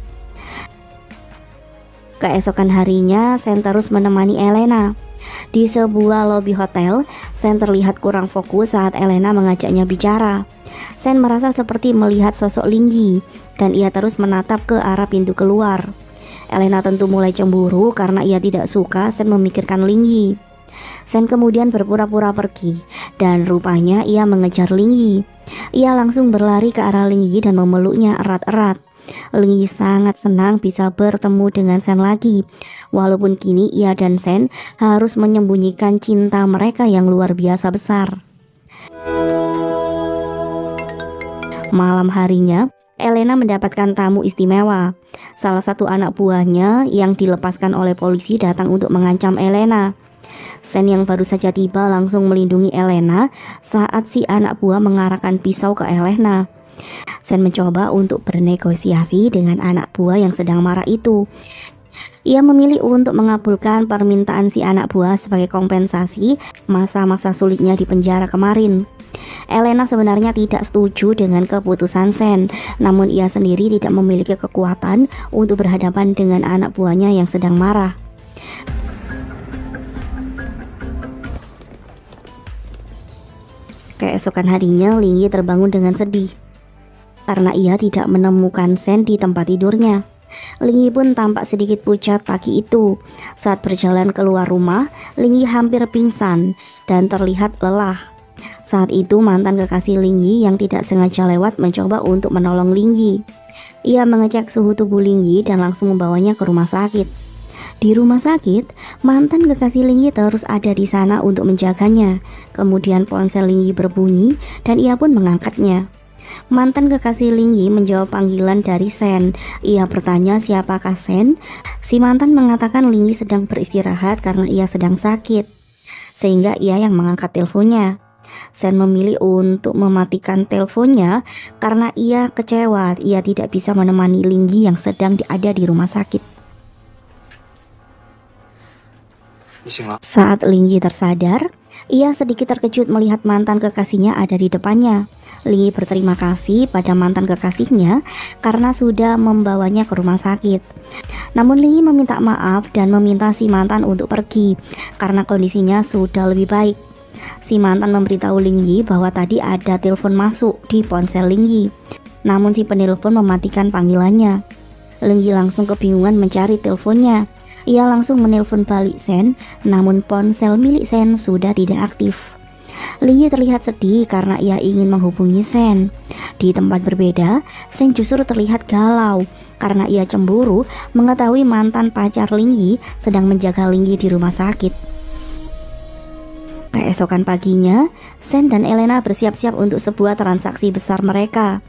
Keesokan harinya, Sen terus menemani Elena. Di sebuah lobi hotel, Sen terlihat kurang fokus saat Elena mengajaknya bicara. Sen merasa seperti melihat sosok Lingyi dan ia terus menatap ke arah pintu keluar. Elena tentu mulai cemburu karena ia tidak suka Sen memikirkan Lingyi. Sen kemudian berpura-pura pergi dan rupanya ia mengejar Lingyi. Ia langsung berlari ke arah Lingyi dan memeluknya erat-erat. Lingyi sangat senang bisa bertemu dengan Sen lagi, walaupun kini ia dan Sen harus menyembunyikan cinta mereka yang luar biasa besar. Malam harinya, Elena mendapatkan tamu istimewa. Salah satu anak buahnya yang dilepaskan oleh polisi datang untuk mengancam Elena. Sen yang baru saja tiba langsung melindungi Elena saat si anak buah mengarahkan pisau ke Elena. Sen mencoba untuk bernegosiasi dengan anak buah yang sedang marah itu. Ia memilih untuk mengabulkan permintaan si anak buah sebagai kompensasi masa-masa sulitnya di penjara kemarin. Elena sebenarnya tidak setuju dengan keputusan Sen, namun ia sendiri tidak memiliki kekuatan untuk berhadapan dengan anak buahnya yang sedang marah. Keesokan harinya, Lingyi terbangun dengan sedih karena ia tidak menemukan Sen di tempat tidurnya. Lingyi pun tampak sedikit pucat pagi itu. Saat berjalan keluar rumah, Lingyi hampir pingsan dan terlihat lelah. Saat itu mantan kekasih Lingyi yang tidak sengaja lewat mencoba untuk menolong Lingyi. Ia mengecek suhu tubuh Lingyi dan langsung membawanya ke rumah sakit. Di rumah sakit, mantan kekasih Lingyi terus ada di sana untuk menjaganya. Kemudian ponsel Lingyi berbunyi dan ia pun mengangkatnya. Mantan kekasih Lingyi menjawab panggilan dari Sen. Ia bertanya siapakah Sen. Si mantan mengatakan Lingyi sedang beristirahat karena ia sedang sakit, sehingga ia yang mengangkat teleponnya. Sen memilih untuk mematikan teleponnya karena ia kecewa ia tidak bisa menemani Lingyi yang sedang ada di rumah sakit. Saat Lingyi tersadar, ia sedikit terkejut melihat mantan kekasihnya ada di depannya. Lingyi berterima kasih pada mantan kekasihnya karena sudah membawanya ke rumah sakit. Namun Lingyi meminta maaf dan meminta si mantan untuk pergi karena kondisinya sudah lebih baik. Si mantan memberitahu Lingyi bahwa tadi ada telepon masuk di ponsel Lingyi. Namun si penelpon mematikan panggilannya. Lingyi langsung kebingungan mencari teleponnya. Ia langsung menelpon balik Sen, namun ponsel milik Sen sudah tidak aktif. Lingyi terlihat sedih karena ia ingin menghubungi Sen. Di tempat berbeda, Sen justru terlihat galau karena ia cemburu mengetahui mantan pacar Lingyi sedang menjaga Lingyi di rumah sakit. Keesokan paginya, Sen dan Elena bersiap-siap untuk sebuah transaksi besar mereka.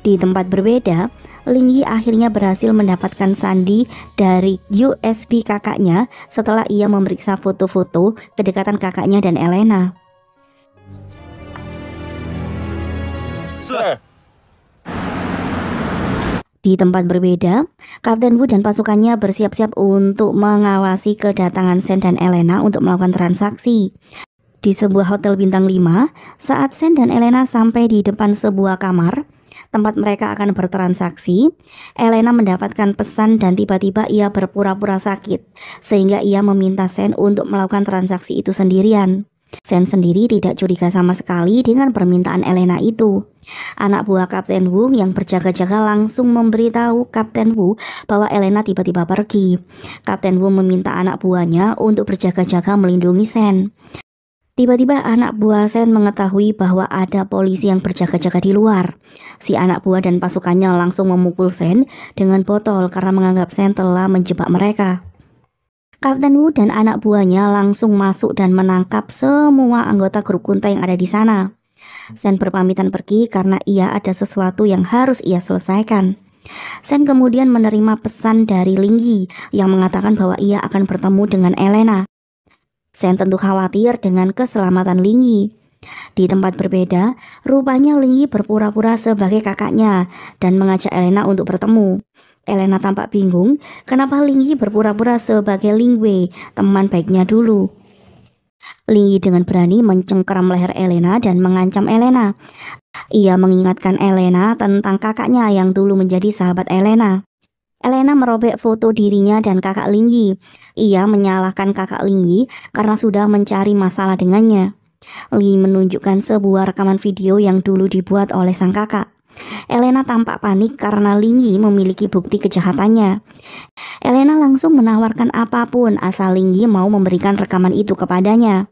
Di tempat berbeda, Lingyi akhirnya berhasil mendapatkan sandi dari USB kakaknya setelah ia memeriksa foto-foto kedekatan kakaknya dan Elena. Di tempat berbeda, Kapten Wu dan pasukannya bersiap-siap untuk mengawasi kedatangan Sen dan Elena untuk melakukan transaksi. Di sebuah hotel bintang 5, saat Sen dan Elena sampai di depan sebuah kamar tempat mereka akan bertransaksi, Elena mendapatkan pesan dan tiba-tiba ia berpura-pura sakit, sehingga ia meminta Sen untuk melakukan transaksi itu sendirian. Sen sendiri tidak curiga sama sekali dengan permintaan Elena itu. Anak buah Kapten Wu yang berjaga-jaga langsung memberitahu Kapten Wu bahwa Elena tiba-tiba pergi. Kapten Wu meminta anak buahnya untuk berjaga-jaga melindungi Sen. Tiba-tiba anak buah Sen mengetahui bahwa ada polisi yang berjaga-jaga di luar. Si anak buah dan pasukannya langsung memukul Sen dengan botol karena menganggap Sen telah menjebak mereka. Kapten Wu dan anak buahnya langsung masuk dan menangkap semua anggota grup Kunta yang ada di sana. Sen berpamitan pergi karena ia ada sesuatu yang harus ia selesaikan. Sen kemudian menerima pesan dari Lingyi yang mengatakan bahwa ia akan bertemu dengan Elena. Sen tentu khawatir dengan keselamatan Lingyi. Di tempat berbeda, rupanya Lingyi berpura-pura sebagai kakaknya dan mengajak Elena untuk bertemu. Elena tampak bingung kenapa Lingyi berpura-pura sebagai Lingwei, teman baiknya dulu. Lingyi dengan berani mencengkeram leher Elena dan mengancam Elena. Ia mengingatkan Elena tentang kakaknya yang dulu menjadi sahabat Elena. Elena merobek foto dirinya dan kakak Lingyi. Ia menyalahkan kakak Lingyi karena sudah mencari masalah dengannya. Lingyi menunjukkan sebuah rekaman video yang dulu dibuat oleh sang kakak. Elena tampak panik karena Lingyi memiliki bukti kejahatannya. Elena langsung menawarkan apapun asal Lingyi mau memberikan rekaman itu kepadanya.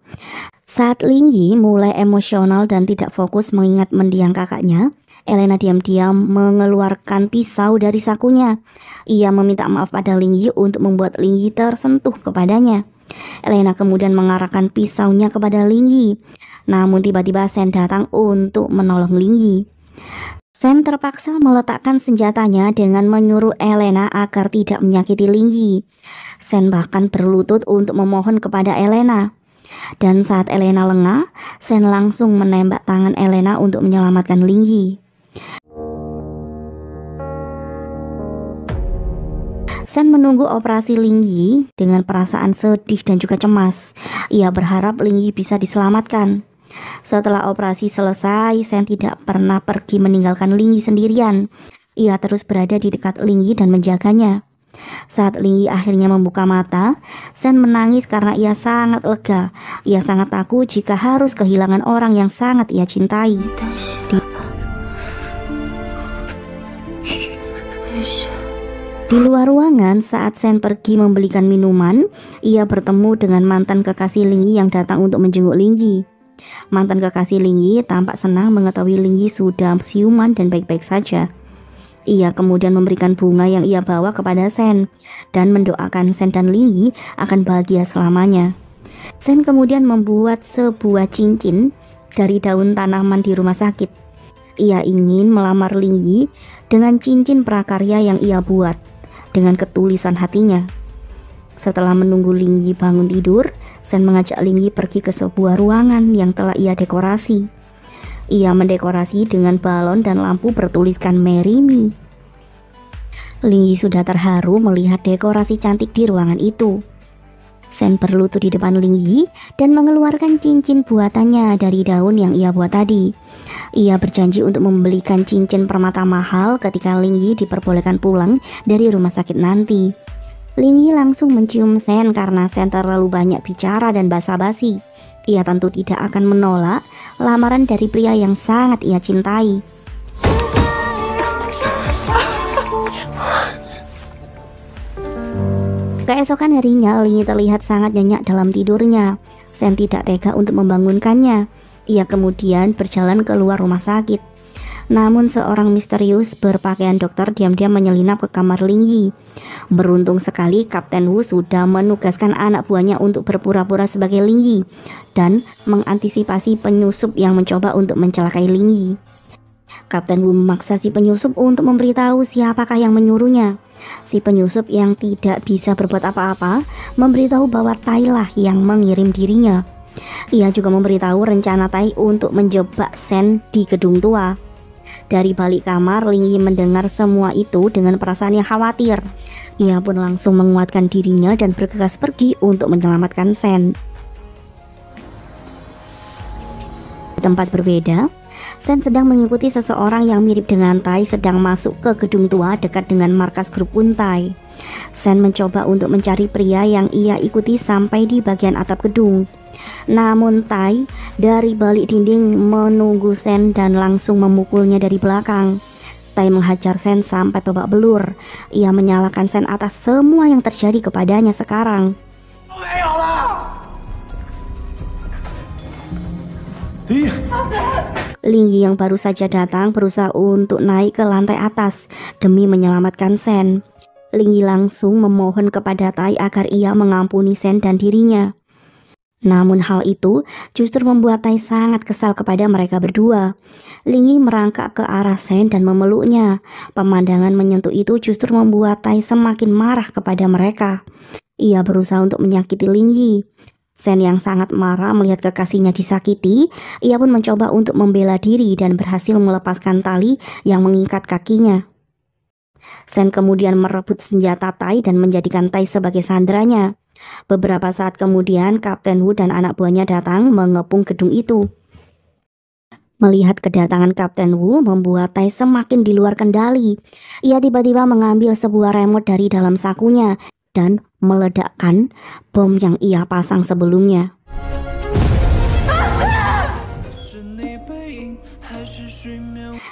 Saat Lingyi mulai emosional dan tidak fokus mengingat mendiang kakaknya, Elena diam-diam mengeluarkan pisau dari sakunya. Ia meminta maaf pada Lingyi untuk membuat Lingyi tersentuh kepadanya. Elena kemudian mengarahkan pisaunya kepada Lingyi. Namun tiba-tiba Sen datang untuk menolong Lingyi. Sen terpaksa meletakkan senjatanya dengan menyuruh Elena agar tidak menyakiti Lingyi. Sen bahkan berlutut untuk memohon kepada Elena. Dan saat Elena lengah, Sen langsung menembak tangan Elena untuk menyelamatkan Lingyi. Sen menunggu operasi Lingyi dengan perasaan sedih dan juga cemas. Ia berharap Lingyi bisa diselamatkan. Setelah operasi selesai, Sen tidak pernah pergi meninggalkan Lingyi sendirian. Ia terus berada di dekat Lingyi dan menjaganya. Saat Lingyi akhirnya membuka mata, Sen menangis karena ia sangat lega. Ia sangat takut jika harus kehilangan orang yang sangat ia cintai. Di luar ruangan, saat Sen pergi membelikan minuman, ia bertemu dengan mantan kekasih Lingyi yang datang untuk menjenguk Lingyi. Mantan kekasih Lingyi tampak senang mengetahui Lingyi sudah siuman dan baik-baik saja. Ia kemudian memberikan bunga yang ia bawa kepada Sen dan mendoakan Sen dan Lingyi akan bahagia selamanya. Sen kemudian membuat sebuah cincin dari daun tanaman di rumah sakit. Ia ingin melamar Lingyi dengan cincin prakarya yang ia buat dengan ketulisan hatinya. Setelah menunggu Lingyi bangun tidur, Sen mengajak Lingyi pergi ke sebuah ruangan yang telah ia dekorasi. Ia mendekorasi dengan balon dan lampu bertuliskan "Marry Me". Lingyi sudah terharu melihat dekorasi cantik di ruangan itu. Sen berlutut di depan Lingyi dan mengeluarkan cincin buatannya dari daun yang ia buat tadi. Ia berjanji untuk membelikan cincin permata mahal ketika Lingyi diperbolehkan pulang dari rumah sakit nanti. Lingyi langsung mencium Sen karena Sen terlalu banyak bicara dan basa-basi. Ia tentu tidak akan menolak lamaran dari pria yang sangat ia cintai. Keesokan harinya, Lingyi terlihat sangat nyenyak dalam tidurnya. Sen tidak tega untuk membangunkannya. Ia kemudian berjalan keluar rumah sakit. Namun seorang misterius berpakaian dokter diam-diam menyelinap ke kamar Lingyi. Beruntung sekali Kapten Wu sudah menugaskan anak buahnya untuk berpura-pura sebagai Lingyi dan mengantisipasi penyusup yang mencoba untuk mencelakai Lingyi. Kapten Wu memaksa si penyusup untuk memberitahu siapakah yang menyuruhnya. Si penyusup yang tidak bisa berbuat apa-apa memberitahu bahwa Tai lah yang mengirim dirinya. Ia juga memberitahu rencana Tai untuk menjebak Sen di gedung tua. Dari balik kamar, Lingyi mendengar semua itu dengan perasaan yang khawatir. Ia pun langsung menguatkan dirinya dan bergegas pergi untuk menyelamatkan Sen. Di tempat berbeda, Sen sedang mengikuti seseorang yang mirip dengan Tai sedang masuk ke gedung tua dekat dengan markas grup Kuntai. Sen mencoba untuk mencari pria yang ia ikuti sampai di bagian atap gedung. Namun Tai dari balik dinding menunggu Sen dan langsung memukulnya dari belakang. Tai menghajar Sen sampai babak belur. Ia menyalahkan Sen atas semua yang terjadi kepadanya sekarang. Lingyi yang baru saja datang berusaha untuk naik ke lantai atas demi menyelamatkan Sen. Ling Yi langsung memohon kepada Tai agar ia mengampuni Sen dan dirinya. Namun hal itu justru membuat Tai sangat kesal kepada mereka berdua. Ling Yi merangkak ke arah Sen dan memeluknya. Pemandangan menyentuh itu justru membuat Tai semakin marah kepada mereka. Ia berusaha untuk menyakiti Ling Yi. Sen yang sangat marah melihat kekasihnya disakiti, ia pun mencoba untuk membela diri dan berhasil melepaskan tali yang mengikat kakinya. Sen kemudian merebut senjata Tai dan menjadikan Tai sebagai sandranya. Beberapa saat kemudian, Kapten Wu dan anak buahnya datang mengepung gedung itu. Melihat kedatangan Kapten Wu membuat Tai semakin di luar kendali. Ia tiba-tiba mengambil sebuah remote dari dalam sakunya dan meledakkan bom yang ia pasang sebelumnya.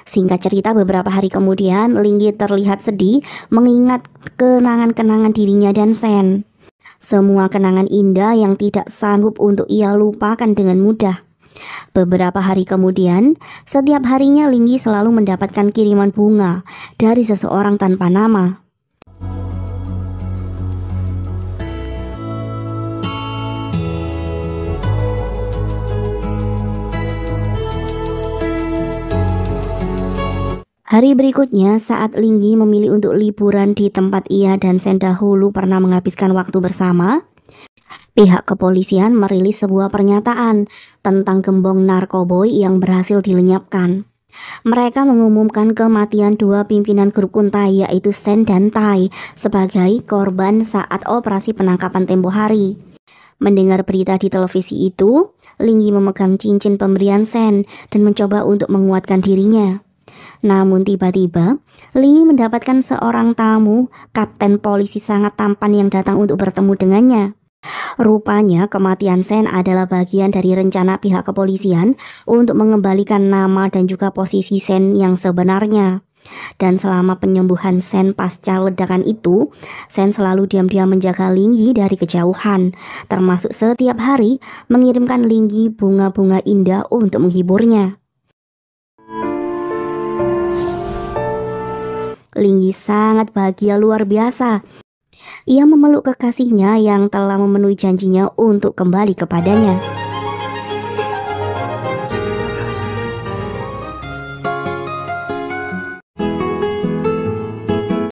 Singkat cerita, beberapa hari kemudian Ling Yi terlihat sedih mengingat kenangan-kenangan dirinya dan Sen. Semua kenangan indah yang tidak sanggup untuk ia lupakan dengan mudah. Beberapa hari kemudian, setiap harinya Ling Yi selalu mendapatkan kiriman bunga dari seseorang tanpa nama. Hari berikutnya, saat Ling Yi memilih untuk liburan di tempat ia dan Sen dahulu pernah menghabiskan waktu bersama, pihak kepolisian merilis sebuah pernyataan tentang gembong narkoboy yang berhasil dilenyapkan. Mereka mengumumkan kematian dua pimpinan grup Kuntai, yaitu Sen dan Tai, sebagai korban saat operasi penangkapan tempo hari. Mendengar berita di televisi itu, Ling Yi memegang cincin pemberian Sen dan mencoba untuk menguatkan dirinya. Namun tiba-tiba, Ling Yi mendapatkan seorang tamu, kapten polisi sangat tampan yang datang untuk bertemu dengannya. Rupanya kematian Sen adalah bagian dari rencana pihak kepolisian untuk mengembalikan nama dan juga posisi Sen yang sebenarnya. Dan selama penyembuhan Sen pasca ledakan itu, Sen selalu diam-diam menjaga Ling Yi dari kejauhan, termasuk setiap hari mengirimkan Ling Yi bunga-bunga indah untuk menghiburnya. Ling Yi sangat bahagia luar biasa. Ia memeluk kekasihnya yang telah memenuhi janjinya untuk kembali kepadanya.